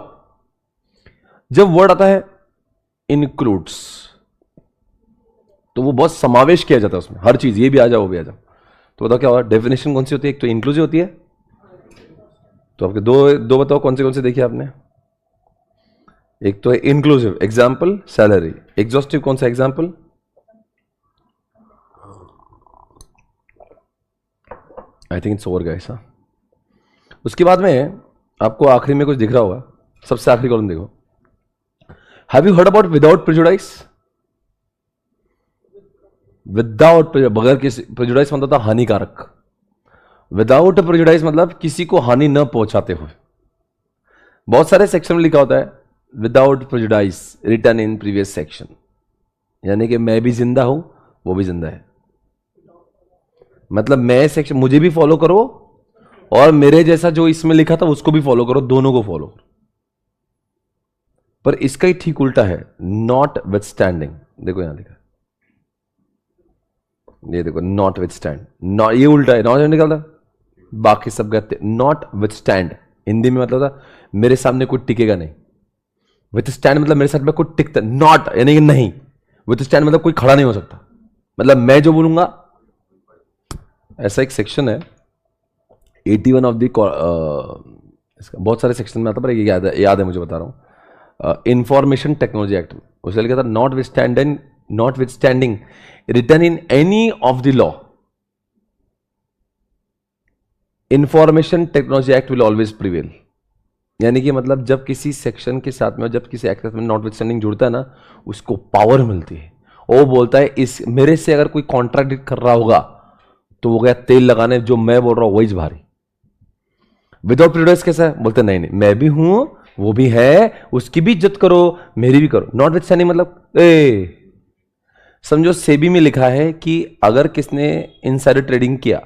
S1: जब वर्ड आता है इंक्लूड्स तो वो बहुत समावेश किया जाता है उसमें, हर चीज, ये भी आ जाओ, वो भी आ जाओ। तो बताओ क्या होगा? डेफिनेशन कौन सी होती है? एक तो इंक्लूसिव होती है, तो आपके दो बताओ कौन से देखिए आपने। एक तो है इंक्लूसिव, एग्जाम्पल सैलरी। एग्जॉस्टिव कौन सा example? I think it's over guys. उसके बाद में आपको आखिरी में कुछ दिख रहा होगा, सबसे आखिरी कॉलम देखो। Have you heard about without prejudice? Without, बगैर किसी, प्रेजुडाइस मतलब था हानिकारक। विदाउट प्रेजुडाइस मतलब किसी को हानि न पहुंचाते हुए। बहुत सारे सेक्शन में लिखा होता है without prejudice return in previous section, यानी कि मैं भी जिंदा हूं, वो भी जिंदा है। मतलब मैं सेक्शन, मुझे भी फॉलो करो और मेरे जैसा जो इसमें लिखा था उसको भी फॉलो करो, दोनों को फॉलो करो। पर इसका ही ठीक उल्टा है, नॉट विथ स्टैंडिंग। देखो यहां लिखा, ये देखो, नॉट विथ स्टैंड, ये उल्टा है। नॉट निकलता, बाकी सब गलत। नॉट विथ स्टैंड हिंदी में मतलब था मेरे सामने कोई टिकेगा नहीं। विथ स्टैंड मतलब मेरे साथ में कोई टिकता, नॉट यानी कि नहीं। विथ स्टैंड मतलब कोई खड़ा नहीं हो सकता, मतलब मैं जो बोलूंगा। ऐसा एक सेक्शन है 81 ऑफ द, बहुत सारे सेक्शन में आता, पर याद है मुझे, बता रहा हूं। इंफॉर्मेशन टेक्नोलॉजी एक्ट में उसने लिखा था not with standing return in any of the law, information technology act will always prevail. यानी कि मतलब जब किसी सेक्शन के साथ में, जब किसी एक्ट में नॉट विथ स्टैंडिंग जुड़ता है ना, उसको पावर मिलती है। वो बोलता है इस मेरे से अगर कोई कॉन्ट्राडिक्ट कर रहा होगा तो वो गया तेल लगाने, जो मैं बोल रहा हूं वही भारी। विदाउट प्रेजुडिस कैसा है? बोलते नहीं मैं भी हूं, वो भी है, उसकी भी इज्जत करो, मेरी भी करो। नॉट विथ स्टैंडिंग मतलब समझो सेबी में लिखा है कि अगर किसने इनसाइडर ट्रेडिंग किया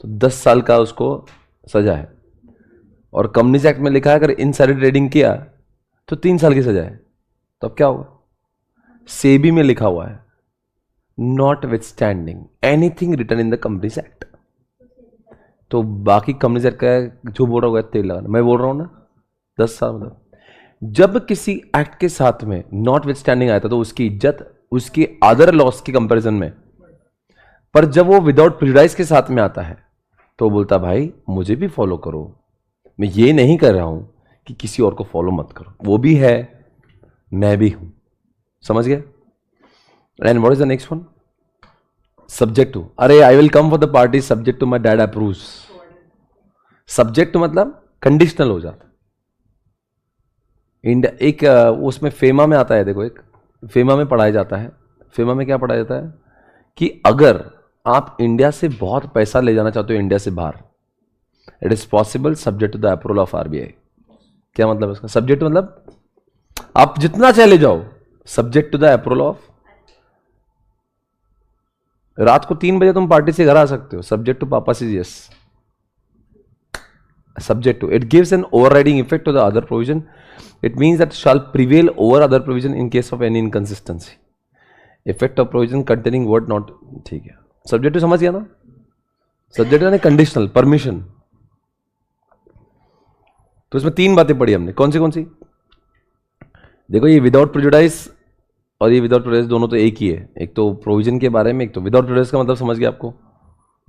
S1: तो 10 साल का उसको सजा है, और कंपनीज एक्ट में लिखा है अगर इनसाइडर ट्रेडिंग किया तो 3 साल की सजा है। तो अब क्या होगा? सेबी में लिखा हुआ है notwithstanding anything written in the companies act. तो बाकी कंपनीज एक्ट का जो बोल रहा होगा तेल लगाना, मैं बोल रहा हूं ना 10 साल। मतलब जब किसी एक्ट के साथ में नॉट विथ स्टैंडिंग आया था तो उसकी इज्जत उसकी अदर लॉस के कंपैरिजन में, पर जब वो विदाउट प्रेजुडिस के साथ में आता है तो बोलता भाई मुझे भी फॉलो करो, मैं ये नहीं कर रहा हूं कि किसी और को फॉलो मत करो, वो भी है, मैं भी हूं। समझ गया? And what is the next one? Subject to. अरे I will come for the party subject to my dad approves. Subject मतलब कंडीशनल हो जाता। इंडिया एक उसमें फेमा में आता है, देखो एक फेमा में पढ़ाया जाता है। फेमा में क्या पढ़ाया जाता है कि अगर आप इंडिया से बहुत पैसा ले जाना चाहते हो इंडिया से बाहर, it is possible subject to the approval of RBI. क्या मतलब इसका? सब्जेक्ट मतलब आप जितना चाहे ले जाओ, subject to the approval of. रात को 3 बजे तुम पार्टी से घर आ सकते हो, सब्जेक्ट टू पापा से yes. subject to. It gives an overriding effect to the other provision. It means that shall prevail over other provision in case of any inconsistency. Effect of provision containing word not. ठीक है, subject to समझ गया ना? Subject यानी conditional, permission. तो इसमें तीन बातें पढ़ी हमने, कौन सी? देखो ये विदाउट प्रेजुडाइस और ये विदाउट प्रेजुडाइस दोनों तो एक ही है. एक तो प्रोविजन के बारे में, एक तो विदाउट प्रेजुडाइस का मतलब समझ गया आपको,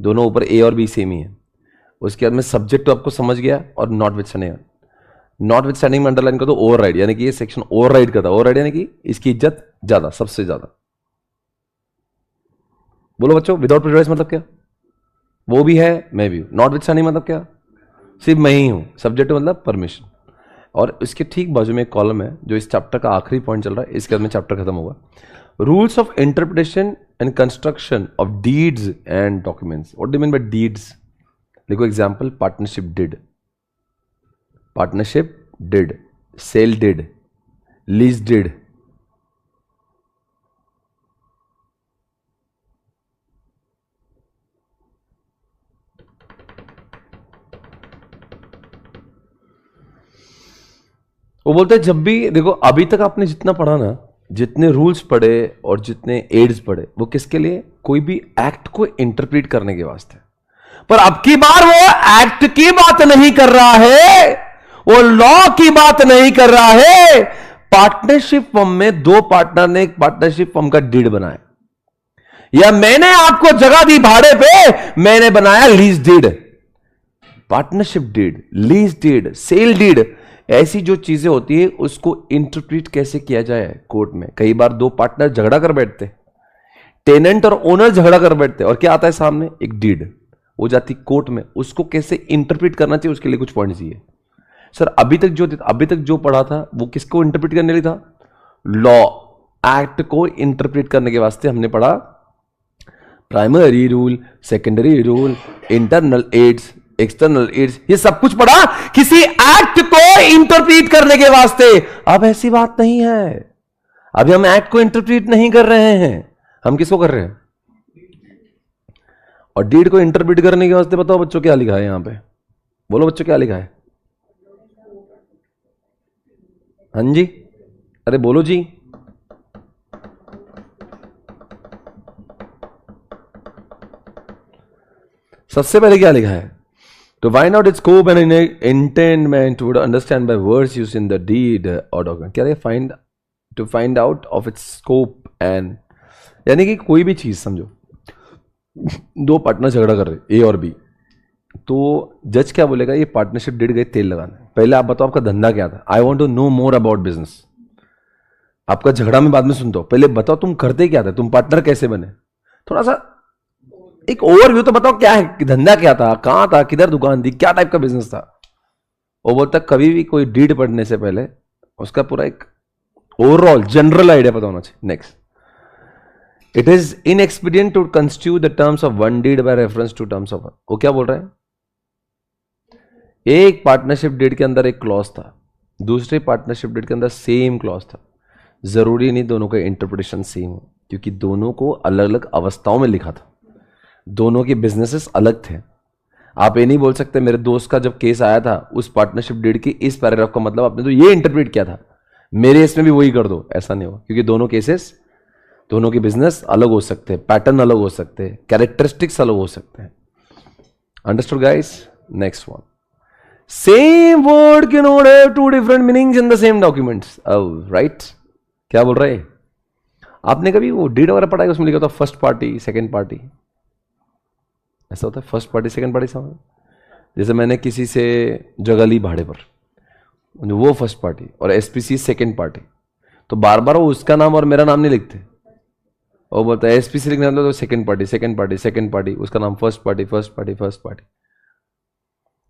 S1: दोनों ऊपर ए और बी सेम ही है. उसके बाद में सब्जेक्ट तो आपको समझ गया और not with standing. Not with standing में अंडरलाइन कर दो ओवरराइड, यानी कि ये सेक्शन ओवरराइड करता है. ओवरराइड यानी कि इसकी इज्जत ज्यादा, सबसे ज्यादा. बोलो बच्चों, विदाउट प्रेजुडाइस मतलब क्या? वो भी है, मैं भी हूं. नॉट विथ स्टैंडिंग मतलब क्या? सिर्फ मैं ही हूं. सब्जेक्ट मतलब परमिशन. और इसके ठीक बाजू में एक कॉलम है जो इस चैप्टर का आखिरी पॉइंट चल रहा है, इसके बाद में चैप्टर खत्म होगा. Rules of interpretation and construction of deeds and documents. What do you mean by deeds? देखो example, partnership deed, partnership deed, sale deed, lease deed. वो बोलते हैं जब भी, देखो अभी तक आपने जितना पढ़ा ना, जितने रूल्स पढ़े और जितने एड्स पढ़े, वो किसके लिए? कोई भी एक्ट को इंटरप्रेट करने के वास्ते. पर अब की बार वो एक्ट की बात नहीं कर रहा है, वो लॉ की बात नहीं कर रहा है. पार्टनरशिप फर्म में दो पार्टनर ने एक पार्टनरशिप फर्म का डीड बनाया, या मैंने आपको जगह दी भाड़े पे, मैंने बनाया lease deed. Partnership deed, lease deed, sale deed, ऐसी जो चीजें होती है उसको इंटरप्रेट कैसे किया जाए कोर्ट में. कई बार दो पार्टनर झगड़ा कर बैठते, टेनेंट और ओनर झगड़ा कर बैठते, और क्या आता है सामने? एक डीड. वो जाती कोर्ट में, उसको कैसे इंटरप्रेट करना चाहिए उसके लिए कुछ पॉइंट चाहिए. सर अभी तक जो पढ़ा था वो किसको इंटरप्रेट करने के लिए था? लॉ एक्ट को इंटरप्रेट करने के वास्ते हमने पढ़ा primary rule, secondary rule, internal aids, external aids, ये सब कुछ पढ़ा किसी एक्ट को इंटरप्रेट करने के वास्ते. अब ऐसी बात नहीं है. अभी हम एक्ट को इंटरप्रेट नहीं कर रहे हैं, हम किसको कर रहे हैं? और डीड को इंटरप्रेट करने के वास्ते बताओ बच्चों क्या लिखा है यहां पे? बोलो बच्चों क्या लिखा है? हाँ जी, अरे बोलो जी. सबसे पहले क्या लिखा है? To find out its scope and intent would understand by words used in the deed or document. क्या है? To find out of its scope and, यानी कि कोई भी चीज समझो, दो पार्टनर झगड़ा कर रहे ए और बी, तो जज क्या बोलेगा? ये पार्टनरशिप डीड गए तेल लगाने. पहले आप बताओ आपका धंधा क्या था? I want to know more about business. आपका झगड़ा में बाद में सुनता हूं, पहले बताओ तुम करते क्या थे, तुम पार्टनर कैसे बने. थोड़ा सा एक ओवरव्यू तो बताओ, क्या है धंधा, क्या था, कहां था, किधर दुकान थी, क्या टाइप का बिजनेस था. ओवर तक कभी भी कोई डीड पढ़ने से पहले उसका पूरा एक ओवरऑल जनरल आइडिया पता होना चाहिए. Next, it is inexpedient to constitute the terms of one deed by reference to terms of. वो क्या बोल रहा है? एक पार्टनरशिप डीड के अंदर एक क्लॉज था, दूसरे पार्टनरशिप डीड के अंदर सेम क्लॉज था. जरूरी नहीं दोनों का इंटरप्रिटेशन सेम हो, क्योंकि दोनों को अलग अलग अवस्थाओं में लिखा था, दोनों के बिजनेसेस अलग थे. आप ये नहीं बोल सकते मेरे दोस्त का जब केस आया था उस पार्टनरशिप डीड की इस पैराग्राफ का मतलब आपने तो ये इंटरप्रेट किया था, मेरे इसमें भी वही कर दो. ऐसा नहीं होगा, क्योंकि दोनों केसेस, दोनों के बिजनेस अलग हो सकते हैं, पैटर्न अलग हो सकते हैं, कैरेक्टरिस्टिक्स अलग हो सकते हैं. Understood guys? Next one, same word can not have two different meanings in the same documents. Right, क्या बोल रहे हैं? आपने कभी वो डीड वगैरह पढ़ा है, उसमें लिखा था फर्स्ट पार्टी सेकेंड पार्टी, ऐसा होता है फर्स्ट पार्टी सेकंड पार्टी समझ. जैसे मैंने किसी से जगह ली भाड़े पर, वो फर्स्ट पार्टी, और एसपीसी सेकंड पार्टी, तो बार बार वो उसका नाम और मेरा नाम नहीं लिखते. वो बोलता है एसपीसी लिखना तो second party second party second party, उसका नाम first party first party first party.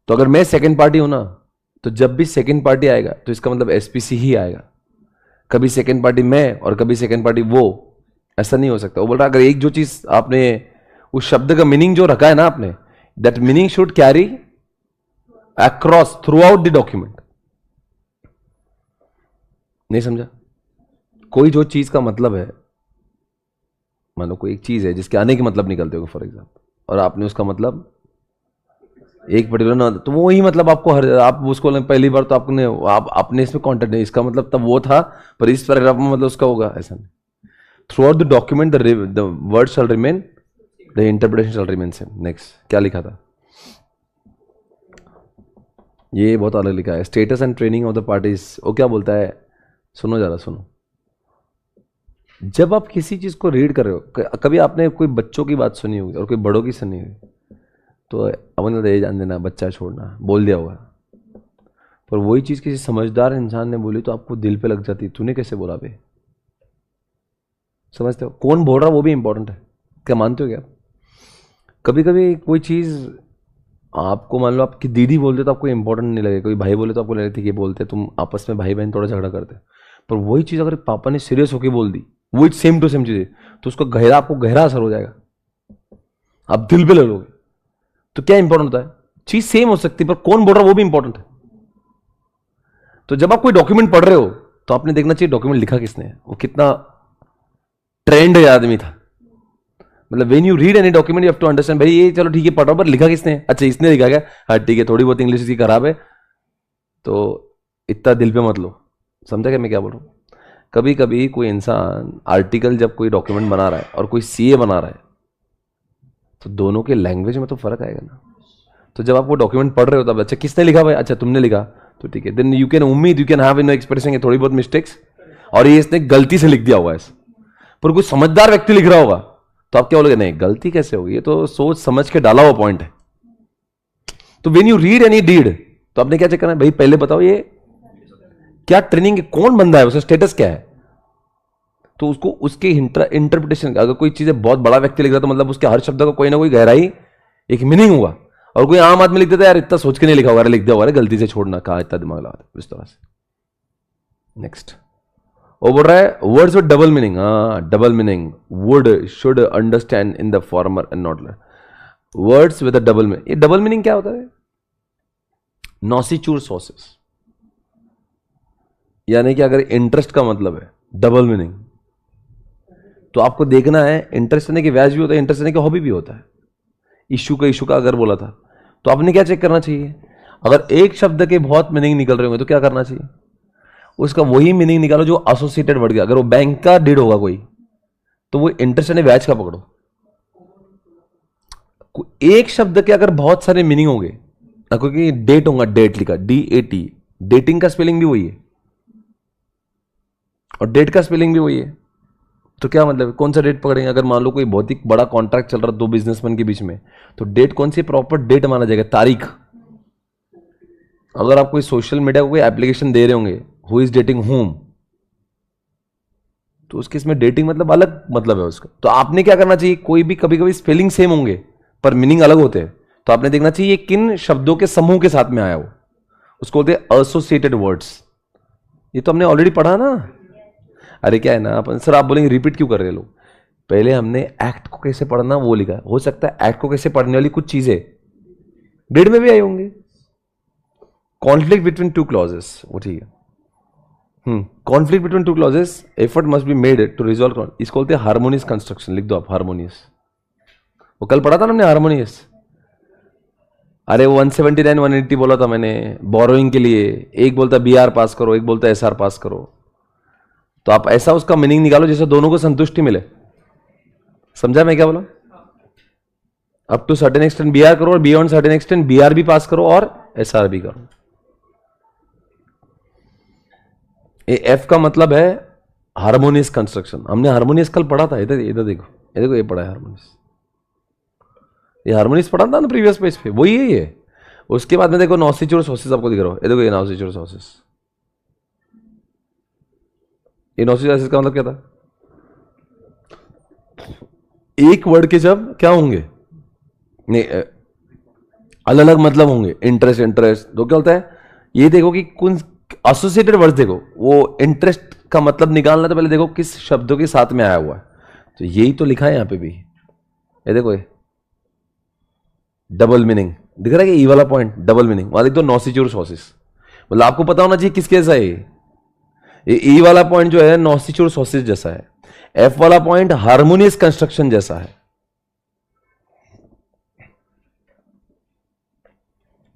S1: तो अगर मैं सेकंड पार्टी हूं ना, तो जब भी सेकंड पार्टी आएगा तो इसका मतलब एसपीसी ही आएगा. कभी सेकंड पार्टी मैं और कभी सेकंड पार्टी वो, ऐसा नहीं हो सकता. वो बोल रहा अगर एक जो चीज आपने उस शब्द का मीनिंग जो रखा है ना आपने, that meaning should carry across through out the document. नहीं समझा? कोई जो चीज का मतलब है, मान लो कोई एक चीज है जिसके आने के मतलब निकलते हो फॉर एग्जाम्पल, और आपने उसका मतलब एक पर्टिकुलर ना, तो वही मतलब आपको हर आप उसको पहली बार तो आपने इसमें कॉन्टेक्ट नहीं, इसका मतलब तब वो था, पर इस पैराग्राफ में मतलब उसका होगा ऐसा नहीं। Throughout the document the word shall remain, the interpretation shall remain same. नेक्स्ट क्या लिखा था, ये बहुत अलग लिखा है, status and training of the parties. वो क्या बोलता है, सुनो जरा सुनो। जब आप किसी चीज को रीड कर रहे हो, कभी आपने कोई बच्चों की बात सुनी होगी और कोई बड़ों की सुनी होगी, तो अपन तो ये जान देना बच्चा छोड़ना बोल दिया होगा, पर वही चीज किसी समझदार इंसान ने बोली तो आपको दिल पे लग जाती, तूने कैसे बोला बे। समझते हो, कौन बोल रहा वो भी इंपॉर्टेंट है, क्या मानते हो क्या। कभी कभी कोई चीज आपको, मान लो आपकी दीदी बोलते तो आपको इंपॉर्टेंट नहीं लगे, कोई भाई बोले तो आपको लगती कि बोलते, तुम आपस में भाई बहन थोड़ा झगड़ा करते, पर वही चीज अगर पापा ने सीरियस होकर बोल दी, वही सेम टू सेम चीज, तो उसका गहरा, आपको गहरा असर हो जाएगा, आप दिल पे ले लोगे। तो क्या इंपॉर्टेंट होता है, चीज सेम हो सकती है पर कौन बोल रहा वो भी इंपॉर्टेंट है। तो जब आप कोई डॉक्यूमेंट पढ़ रहे हो तो आपने देखना चाहिए डॉक्यूमेंट लिखा किसने है, वो कितना ट्रेंड है आदमी था। मतलब when you read any document you have to understand, भाई ये चलो ठीक है पढ़ रहा हूं पर लिखा किसने है, अच्छा इसने लिखा क्या, हाँ ठीक है, थोड़ी बहुत इंग्लिश इसकी खराब है तो इतना दिल पे मत लो। समझा क्या मैं क्या बोल रहा हूं। कभी कभी कोई इंसान आर्टिकल जब कोई डॉक्यूमेंट बना रहा है और कोई सीए बना रहा है, तो दोनों के लैंग्वेज में तो फर्क आएगा ना। तो जब आप वो डॉक्यूमेंट पढ़ रहे हो तब अच्छा किसने लिखा भाई, अच्छा तुमने लिखा, तो ठीक है, देन यू कैन उम्मीद, you can have in expressing थोड़ी बहुत मिस्टेक्स, और ये इसने गलती से लिख दिया होगा ऐसा, पर कोई समझदार व्यक्ति लिख रहा होगा तो आप क्या बोलोगे, नहीं गलती कैसे होगी, ये तो सोच समझ के डाला हुआ पॉइंट है। तो when you read any deed, तो आपने क्या चेक करना है, भाई पहले बताओ ये क्या ट्रेनिंग, कौन बंदा है, उसका स्टेटस क्या है, तो उसको उसके इंटरप्रिटेशन, अगर कोई चीजें बहुत बड़ा व्यक्ति लिख रहा तो मतलब उसके हर शब्द का कोई ना कोई गहराई, एक मीनिंग होगा। और कोई आम आदमी लिख देता है, यार इतना सोच के नहीं लिखा होगा, लिख दिया होगा, गलती से छोड़ना, कहा इतना दिमाग लगा इस तरह से। नेक्स्ट वो बोल रहा है वर्ड्स विद डबल मीनिंग, हाँ double meaning, would should understand in the former and not words with double meaning. ये डबल मीनिंग क्या होता है, नॉसिचूर सॉसेस, यानी कि अगर इंटरेस्ट का मतलब है डबल मीनिंग, तो आपको देखना है इंटरेस्ट लेने की व्याज भी होता है, इंटरेस्ट लेने की हॉबी भी होता है। इशू का अगर बोला था तो आपने क्या चेक करना चाहिए, अगर एक शब्द के बहुत मीनिंग निकल रहे होंगे तो क्या करना चाहिए, उसका वही मीनिंग निकालो जो एसोसिएटेड वर्ड का। अगर वो बैंक का डीड होगा कोई, तो वो इंटरेस्ट यानी ब्याज का पकड़ो। एक शब्द के अगर बहुत सारे मीनिंग होंगे, क्योंकि डेट होगा, डेट लिखा DAT, डेटिंग का स्पेलिंग भी वही है और डेट का स्पेलिंग भी वही है, तो क्या मतलब कौन सा डेट पकड़ेंगे। अगर मान लो कोई बहुत ही बड़ा कॉन्ट्रैक्ट चल रहा है दो बिजनेसमैन के बीच में, तो डेट कौन सी प्रॉपर डेट माना जाएगा, तारीख। अगर आप कोई सोशल मीडिया को कोई एप्लीकेशन दे रहे होंगे, हु इज डेटिंग होम, तो उसके इसमें डेटिंग मतलब अलग मतलब है उसका। तो आपने क्या करना चाहिए, कोई भी कभी कभी स्पेलिंग सेम होंगे पर मीनिंग अलग होते हैं, तो आपने देखना चाहिए किन शब्दों के समूह के साथ में आया हो, उसको बोलते हैं एसोसिएटेड वर्ड्स। ये तो हमने ऑलरेडी पढ़ा ना। अरे क्या है ना, अपन सर आप बोलेंगे रिपीट क्यों कर रहे हैं लोग, पहले हमने एक्ट को कैसे पढ़ना वो लिखा है, हो सकता है एक्ट को कैसे पढ़ने वाली कुछ चीजें डेट में भी आई होंगी। कॉन्फ्लिक्ट बिटवीन टू क्लॉजेस, वो ठीक है, conflict between two clauses, effort must be made to resolve, इसको बोलते हैं हार्मोनियस कंस्ट्रक्शन। लिख दो आप हार्मोनियस, वो कल पढ़ा था ना हमने हार्मोनियस। अरे वो 179 180 बोला था मैंने बोरोइंग के लिए, एक बोलता BR पास करो, एक बोलता SR पास करो, तो आप ऐसा उसका मीनिंग निकालो जैसे दोनों को संतुष्टि मिले। समझा मैं क्या बोला, up to certain extent BR करो और बियॉन्ड सर्टेन एक्सटेंट BR भी पास करो और SR भी करो। ये F का मतलब है हार्मोनियस कंस्ट्रक्शन। हमने हार्मोनियस कल पढ़ा था, इधर इधर देखो, ये देखो ये पढ़ा है हार्मोनियस, ये हार्मोनियस पढ़ा था ना प्रीवियस पेज पे, वही है ये। उसके बाद में देखो नॉसिचुर सॉसेस आपको दिख रहा हो, ये देखो ये नॉसिचुर सॉसेस, ये नॉसिचुर सॉसेस का मतलब क्या था, एक वर्ड के जब क्या होंगे, नहीं अलग अलग मतलब होंगे, इंटरेस्ट इंटरेस्ट तो क्या होता है, ये देखो कि कौन एसोसिएटेड वर्ड्स, देखो वो इंटरेस्ट का मतलब निकालना तो पहले देखो किस शब्दों के साथ में आया हुआ है, तो यही तो लिखा है यहां पे भी, ये देखो ये डबल मीनिंग दिख रहा है कि ई वाला पॉइंट डबल मीनिंग, वहां देख दो नॉसिचुर सॉसेस, मतलब आपको पता होना चाहिए किसके जैसा है ये ई वाला पॉइंट जो है नॉसिचुर सॉसेस जैसा है, एफ वाला पॉइंट हार्मोनियस कंस्ट्रक्शन जैसा है।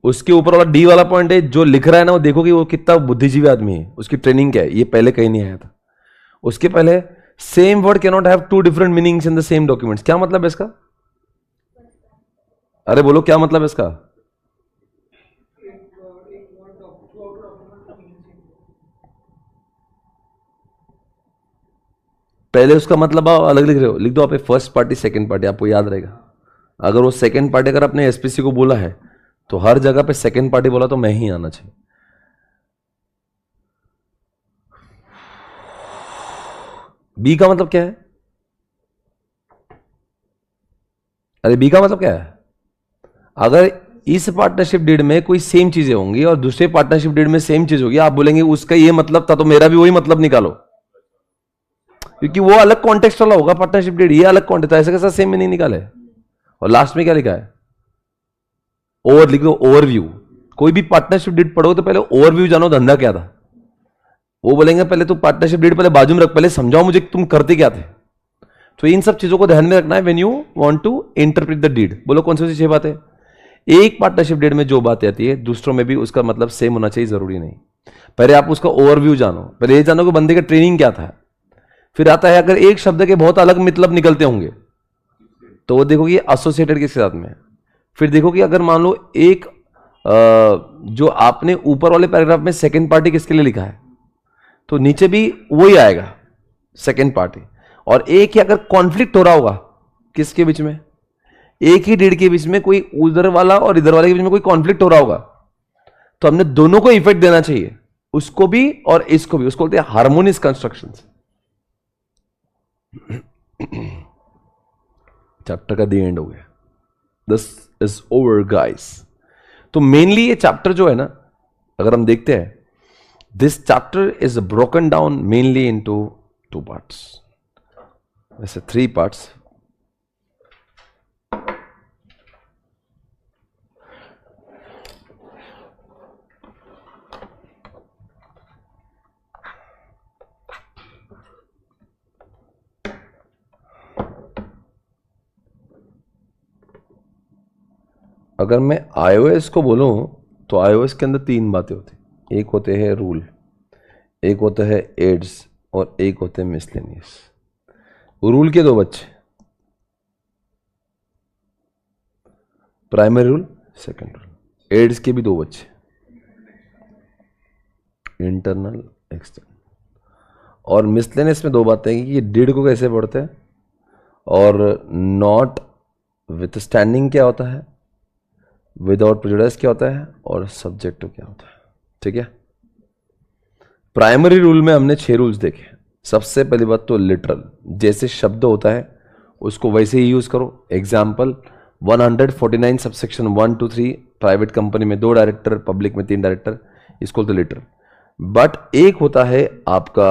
S1: उसके ऊपर वाला डी वाला पॉइंट है, जो लिख रहा है ना वो देखो कि वो कितना बुद्धिजीवी आदमी है, उसकी ट्रेनिंग क्या है, ये पहले कहीं नहीं आया था। उसके पहले same word can not have two different meanings in the same documents. क्या मतलब है इसका? अरे बोलो क्या मतलब है इसका? पहले उसका मतलब आप अलग लिख रहे हो, लिख दो आप फर्स्ट पार्टी सेकंड पार्टी, आपको याद रहेगा। अगर वो सेकंड पार्टी अगर अपने एसपीसी को बोला है तो हर जगह पे सेकंड पार्टी बोला तो मैं ही आना चाहिए। बी का मतलब क्या है? अरे बी का मतलब क्या है? अगर इस पार्टनरशिप डीड में कोई सेम चीजें होंगी और दूसरे पार्टनरशिप डीड में सेम चीज होगी, आप बोलेंगे उसका ये मतलब था तो मेरा भी वही मतलब निकालो, क्योंकि वो अलग कॉन्टेक्स्ट वाला होगा पार्टनरशिप डीड, ये अलग कॉन्टेक्स्ट, ऐसे कैसा सेम में नहीं निकाले। और लास्ट में क्या लिखा है? ओवर लिख दो, ओवरव्यू। कोई भी पार्टनरशिप डीड पढ़ो तो पहले ओवरव्यू जानो, धंधा क्या था। वो बोलेंगे पहले तो पार्टनरशिप डीड पहले बाजू में रख, पहले समझाओ मुझे तुम करते क्या थे। तो इन सब चीजों को ध्यान में रखना है when you want to interpret the deed. बोलो कौन सी 6 बातें? एक पार्टनरशिप डीड में जो बात आती है दूसरों में भी उसका मतलब सेम होना चाहिए, जरूरी नहीं। पहले आप उसका ओवरव्यू जानो, पहले ये जानो कि बंदे का ट्रेनिंग क्या था। फिर आता है अगर एक शब्द के बहुत अलग मतलब निकलते होंगे तो वो देखो कि एसोसिएटेड किसके साथ में है। फिर देखो कि अगर मान लो एक जो आपने ऊपर वाले पैराग्राफ में सेकंड पार्टी किसके लिए लिखा है तो नीचे भी वही आएगा सेकंड पार्टी। और एक ही अगर कॉन्फ्लिक्ट हो रहा होगा किसके बीच में, एक ही डीड के बीच में कोई उधर वाला और इधर वाले के बीच में कोई कॉन्फ्लिक्ट हो रहा होगा तो हमने दोनों को इफेक्ट देना चाहिए, उसको भी और इसको भी। उसको बोलते हैं हार्मोनियस कंस्ट्रक्शंस। चैप्टर का दी एंड हो गया, दिस इज ओवर गाइस। तो मेनली ये चैप्टर जो है ना, अगर हम देखते हैं, this chapter is broken down mainly into 2 parts, वैसे 3 पार्ट्स। अगर मैं iOS को बोलूं तो iOS के अंदर 3 बातें होती, एक होते हैं रूल, एक होता है एड्स और एक होते हैं मिसलेनियस। रूल के 2 बच्चे, primary rule, second rule. Aids के भी 2 बच्चे, इंटरनल, एक्सटर्नल। और मिसलेनियस में 2 बातें हैं कि ये डिड को कैसे पढ़ते हैं और नॉट विथ स्टैंडिंग क्या होता है, विदाउट प्रेजुडिस क्या होता है और सब्जेक्टिव क्या होता है। ठीक है। प्राइमरी रूल में हमने 6 रूल्स देखे। सबसे पहली बात तो लिटरल, जैसे शब्द होता है उसको वैसे ही यूज करो। Example 149 subsection 1 to 3, private company में 2 डायरेक्टर, पब्लिक में 3 डायरेक्टर, इसको तो लिटरल। बट एक होता है आपका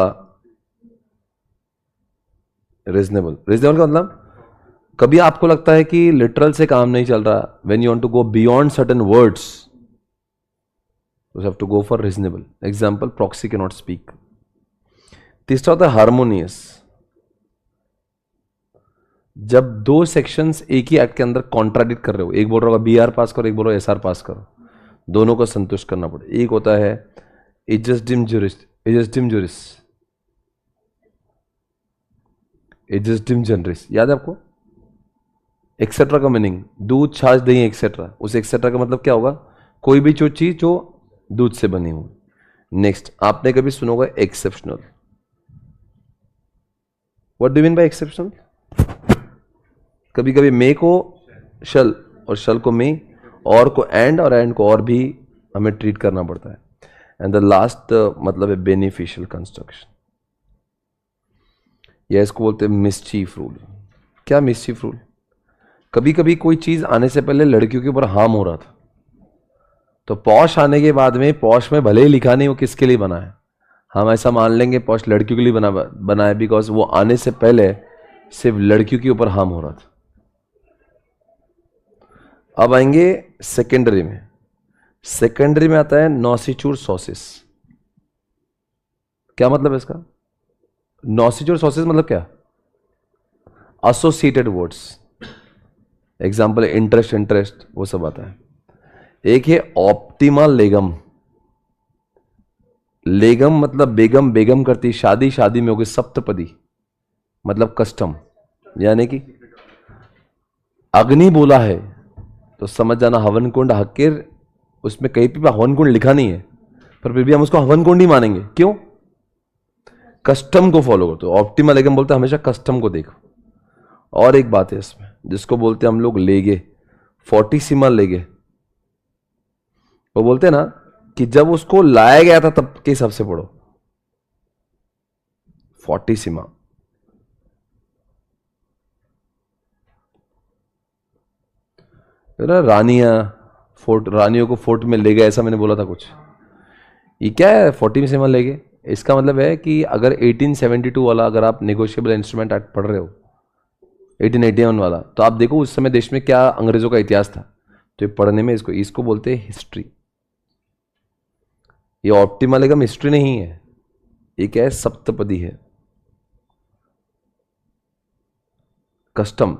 S1: रीजनेबल। रीजनेबल का मतलब कभी आपको लगता है कि लिटरल से काम नहीं चल रहा, when you want to go beyond certain words, you have to go for reasonable. Example proxy can not speak. तीसरा होता है हार्मोनियस, जब 2 सेक्शंस एक ही एक्ट के अंदर कॉन्ट्राडिक्ट कर रहे हो, एक बोल रहा होगा BR पास करो, एक बोल रहा है SR पास करो, दोनों को संतुष्ट करना पड़े। एक होता है इजस्टिम जुरिस, इजस्टिम जुरिस, इजस्टिम जनरिस, याद है आपको? एक्सेट्रा का मीनिंग दूध, छाछ, दही, एक्सेट्रा। उस एक्सेट्रा का मतलब क्या होगा? कोई भी जो चीज जो दूध से बनी हो। नेक्स्ट, आपने कभी सुना होगा exceptional. What do mean by exceptional? कभी कभी मे को शल और शल को मे, और को एंड और एंड को और भी हमें ट्रीट करना पड़ता है। एंड द लास्ट मतलब है बेनिफिशियल कंस्ट्रक्शन, या इसको बोलते हैं मिसचीफ रूल। क्या मिसचीफ रूल? कभी कभी कोई चीज आने से पहले लड़कियों के ऊपर हार्म हो रहा था, तो पॉश आने के बाद में पॉश में भले ही लिखा नहीं वो किसके लिए बना है, हम ऐसा मान लेंगे पॉश लड़कियों के लिए बना है, बिकॉज वो आने से पहले सिर्फ लड़कियों के ऊपर हार्म हो रहा था। अब आएंगे सेकेंडरी में। सेकेंडरी में आता है नॉसिचूर सॉसिस। क्या मतलब है इसका? नॉसिचूर सॉसिस मतलब क्या? Associated words. Example interest, interest, वो सब आता है। एक है ऑप्टिमा लेगम। लेगम मतलब बेगम, बेगम करती शादी, शादी में हो गई सप्तपदी मतलब कस्टम, यानी कि अग्नि बोला है तो समझ जाना हवन कुंड हकीर, उसमें कहीं भी हवन कुंड लिखा नहीं है पर फिर भी हम उसको हवन कुंड ही मानेंगे। क्यों? कस्टम को फॉलो करते हो। ऑप्टिमा लेगम बोलते हैं हमेशा कस्टम को देखो। और एक बात है इसमें जिसको बोलते हैं हम लोग लेगे, 40 लेगे। वो बोलते हैं ना कि जब उसको लाया गया था तब के हिसाब से पढ़ो 40 रानियां, फोर्ट, रानियों को फोर्ट में ले गए ऐसा मैंने बोला था कुछ। ये क्या है 40 ले गए? इसका मतलब है कि अगर 1872 वाला अगर आप नेगोशिएबल इंस्ट्रूमेंट एक्ट पढ़ रहे हो 1881 वाला, तो आप देखो उस समय देश में क्या अंग्रेजों का इतिहास था। तो ये पढ़ने में इसको इसको बोलते हैं हिस्ट्री। ये ऑप्टिमा लेगम हिस्ट्री नहीं है, ये क्या है? सप्तपदी है, कस्टम।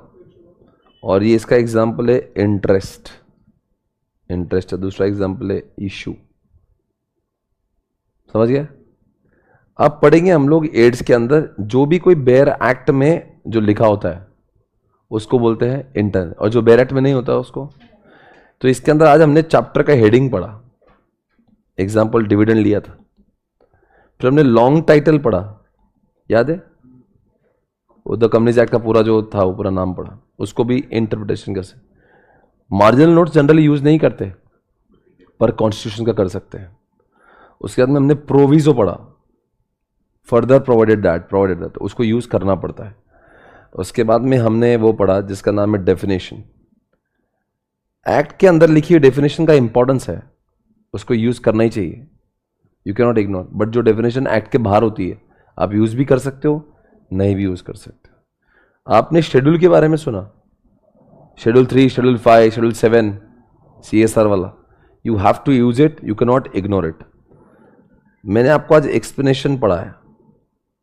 S1: और ये इसका एग्जाम्पल है इंटरेस्ट, इंटरेस्ट है। दूसरा एग्जाम्पल है इशू। समझ गया? अब पढ़ेंगे हम लोग एड्स के अंदर जो भी कोई बेयर एक्ट में जो लिखा होता है उसको बोलते हैं इंटर, और जो बेयर एक्ट में नहीं होता उसको। तो इसके अंदर आज हमने चैप्टर का हेडिंग पढ़ा, एग्जाम्पल डिविडेंड लिया था, फिर हमने लॉन्ग टाइटल पढ़ा, याद है? वो द कंपनीज एक्ट का पूरा जो था वो पूरा नाम पढ़ा, उसको भी इंटरप्रिटेशन कैसे। मार्जिनल नोट्स जनरली यूज नहीं करते पर कॉन्स्टिट्यूशन का कर सकते हैं। उसके बाद में हमने प्रोविजो पढ़ा, फर्दर प्रोवाइडेड दैट, उसको यूज करना पड़ता है। उसके बाद में हमने वो पढ़ा जिसका नाम है डेफिनेशन। एक्ट के अंदर लिखी हुई डेफिनेशन का इंपॉर्टेंस है, उसको यूज करना ही चाहिए, you can not ignore. But जो डेफिनेशन एक्ट के बाहर होती है आप यूज भी कर सकते हो, नहीं भी यूज कर सकते हो। आपने शेड्यूल के बारे में सुना, शेड्यूल 3, शेड्यूल 5, शेड्यूल 7 CSR वाला, you have to use it, you can not ignore it. मैंने आपको आज एक्सप्लेनेशन पढ़ा है,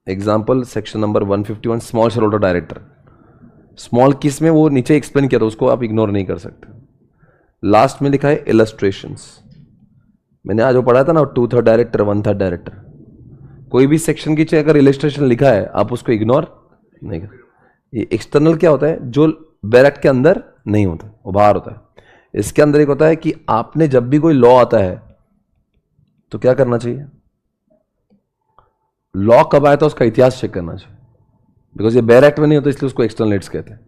S1: example section number 151 small share holder director. Small किस में वो नीचे एक्सप्लेन किया था, उसको आप इग्नोर नहीं कर सकते। लास्ट में लिखा है इलस्ट्रेशंस। मैंने आज वो पढ़ा था ना 2/3 डायरेक्टर 1/3 डायरेक्टर। कोई भी सेक्शन की अगर इलस्ट्रेशन लिखा है आप उसको इग्नोर नहीं कर। ये एक्सटर्नल क्या होता है? जो बैरक के अंदर नहीं होता, वो बाहर होता है। इसके अंदर एक होता है कि आपने जब भी कोई लॉ आता है तो क्या करना चाहिए? लॉ कब आया था उसका इतिहास चेक करना चाहिए, बिकॉज ये बेयर एक्ट में नहीं होता इसलिए उसको एक्सटर्नल एड्स कहते हैं।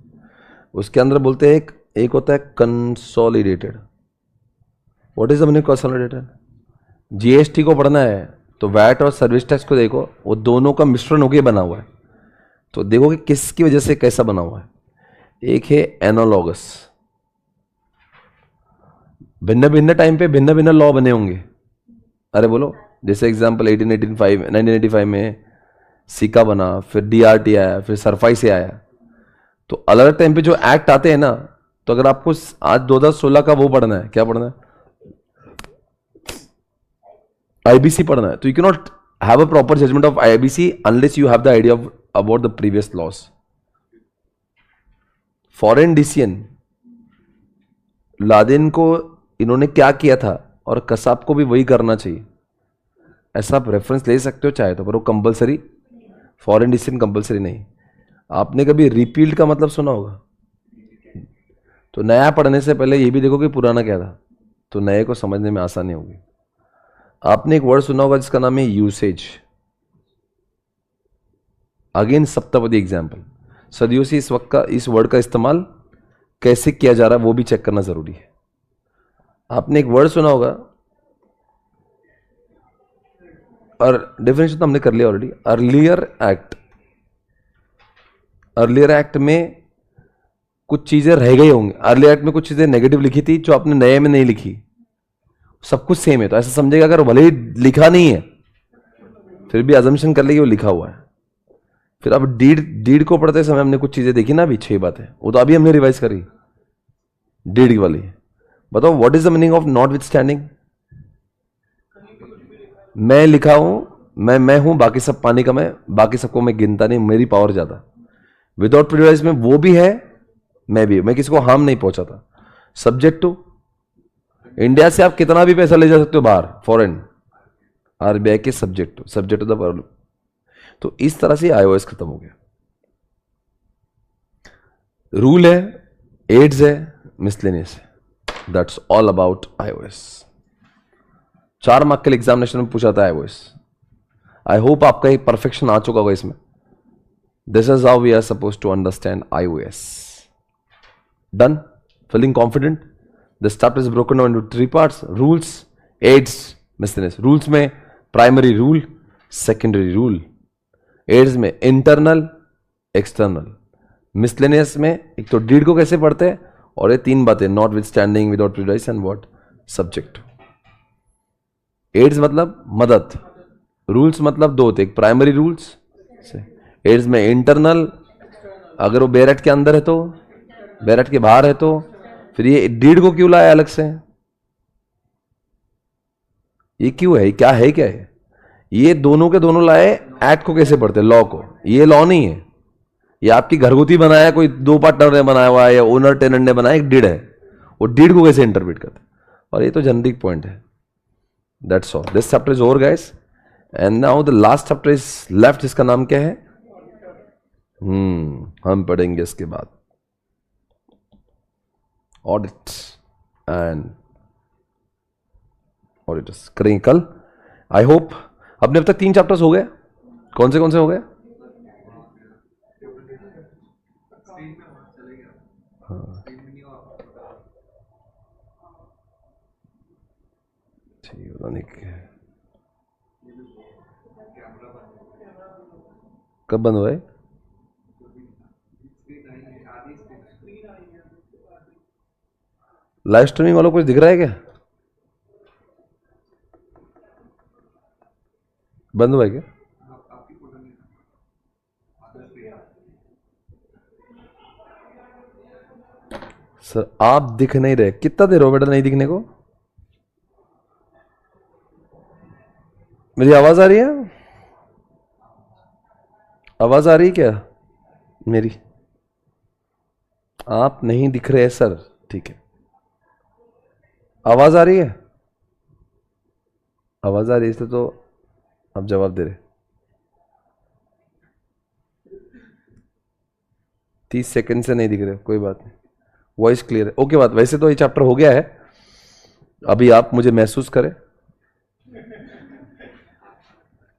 S1: उसके अंदर बोलते हैं एक होता है consolidated. What is the meaning consolidated? GST को पढ़ना है तो वैट और सर्विस टैक्स को देखो, वो दोनों का मिश्रण होकर बना हुआ है, तो देखो कि किसकी वजह से कैसा बना हुआ है। एक है एनालॉगस, भिन्न भिन्न टाइम पे भिन्न भिन्न लॉ बने होंगे। अरे बोलो, जैसे एग्जांपल 1985 में सिका बना, फिर डीआरटी आया, फिर सरफाई से आया। तो अलग अलग टाइम पे जो एक्ट आते हैं ना, तो अगर आपको आज 2016 का वो पढ़ना है, क्या पढ़ना है? आईबीसी पढ़ना है, तो you can not have a proper judgement of IBC unless you have the idea of about the previous laws. Foreign decision, Laden को इन्होंने क्या किया था और कसाब को भी वही करना चाहिए, ऐसा आप रेफरेंस ले सकते हो चाहे तो, पर वो कंपलसरी, फॉरेन डिसीजन कंपलसरी नहीं। आपने कभी रिपील्ड का मतलब सुना होगा, तो नया पढ़ने से पहले ये भी देखो कि पुराना क्या था, तो नए को समझने में आसानी होगी। आपने एक वर्ड सुना होगा जिसका नाम है यूसेज। अगेन सप्तापदी एग्जाम्पल, सदियों से इस वर्ड का इस्तेमाल कैसे किया जा रहा है वो भी चेक करना जरूरी है। आपने एक वर्ड सुना होगा, और डेफिनेशन तो हमने कर लिया already, earlier act. Earlier act में कुछ चीजें रह गई होंगी, अर्लियर एक्ट में कुछ चीजें नेगेटिव लिखी थी जो आपने नए में नहीं लिखी, सब कुछ सेम है, तो ऐसा समझेगा अगर भले ही लिखा नहीं है फिर भी अजम्पशन कर लेगी वो लिखा हुआ है। फिर अब डीड को पढ़ते समय हमने कुछ चीजें देखी ना, अभी 6 बातें, वो तो अभी हमने रिवाइज करी डीड वाली। बताओ what is the meaning of not with standing? मैं लिखा हूं, मैं हूं, बाकी सब पानी का मैं, बाकी सबको मैं गिनता नहीं, मेरी पावर ज्यादा। विदाउट प्रिविलेज में वो भी है, मैं भी, मैं किसी को हार्म नहीं पहुंचाता। सब्जेक्ट टू इंडिया से आप कितना भी पैसा ले जा सकते हो बाहर, फॉरेन, आरबीआई के सब्जेक्ट ऑफ द प्रॉब्लम। तो इस तरह से आईओएस खत्म हो गया। रूल है, एड्स है, मिसलेनियस है, that's all about iOS. 4 mark के एग्जामिनेशन में पूछा था आईओएस। आई होप आपका एक परफेक्शन आ चुका होगा इसमें। This is how we are suppose to understand IOS. Done? Feeling confident? This chapter is broken down into 3 parts, rules, aids, miscellaneous. Rules में primary rule, secondary rule. Aids में internal, external. Miscellaneous में एक तो deed को कैसे पढ़ते हैं, और ये 3 बातें, notwithstanding, without prejudice and what, subject. Aids मतलब मदद, रूल्स मतलब 2 थे, एक प्राइमरी रूल्स, एड्स में इंटरनल, अगर वो बैरेट के अंदर है तो, बैरेट के बाहर है तो, फिर ये डीड को क्यों लाया अलग से, ये क्यों है, क्या है, क्या है ये, दोनों के दोनों लाए। एक्ट को कैसे पढ़ते, लॉ को, ये लॉ नहीं है, ये आपकी घरगुती बनाया, कोई 2 पार्टनर ने बनाया हुआ है या ओनर टेनेंट ने बनाया, एक डीड है, वो डीड को कैसे इंटरप्रेट करते, और ये तो जनरिक पॉइंट है। That's all, this chapter is over guys, and now the last chapter is left, जिसका नाम क्या है, हम पढ़ेंगे इसके बाद ऑडिट एंड ऑडिटर्स करेंगे कल। आई होप अपने अब तक 3 चैप्टर्स हो गए। कौन से हो गए? हाँ ठीक, पता नहीं कब बंद हुआ है। लाइव स्ट्रीमिंग वालों को कुछ दिख रहा है क्या? बंद हुआ है क्या? सर आप दिख नहीं रहे, कितना देर हो बेटा नहीं दिखने को? मेरी आवाज आ रही है? आवाज आ रही है क्या मेरी? आप नहीं दिख रहे सर, ठीक है। आवाज आ रही है? आवाज आ रही है तो आप जवाब दे रहे। 30 सेकंड से नहीं दिख रहे, कोई बात नहीं, वॉइस क्लियर है, ओके बात। वैसे तो ये चैप्टर हो गया है, अभी आप मुझे महसूस करें,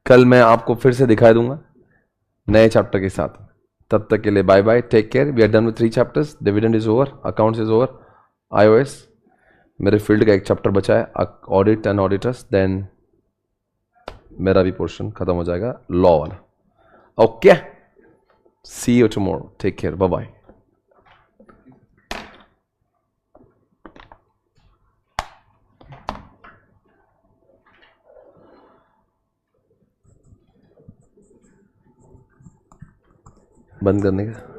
S1: कल मैं आपको फिर से दिखा दूंगा नए चैप्टर के साथ। तब तक के लिए bye bye, take care. We are done with 3 chapters, dividend is over, accounts is over, IOS, मेरे फील्ड का एक चैप्टर बचा है, ऑडिट एंड ऑडिटर्स, देन मेरा भी पोर्शन खत्म हो जाएगा, लॉ वाला। Okay, see you tomorrow, take care, bye bye. बंद करने का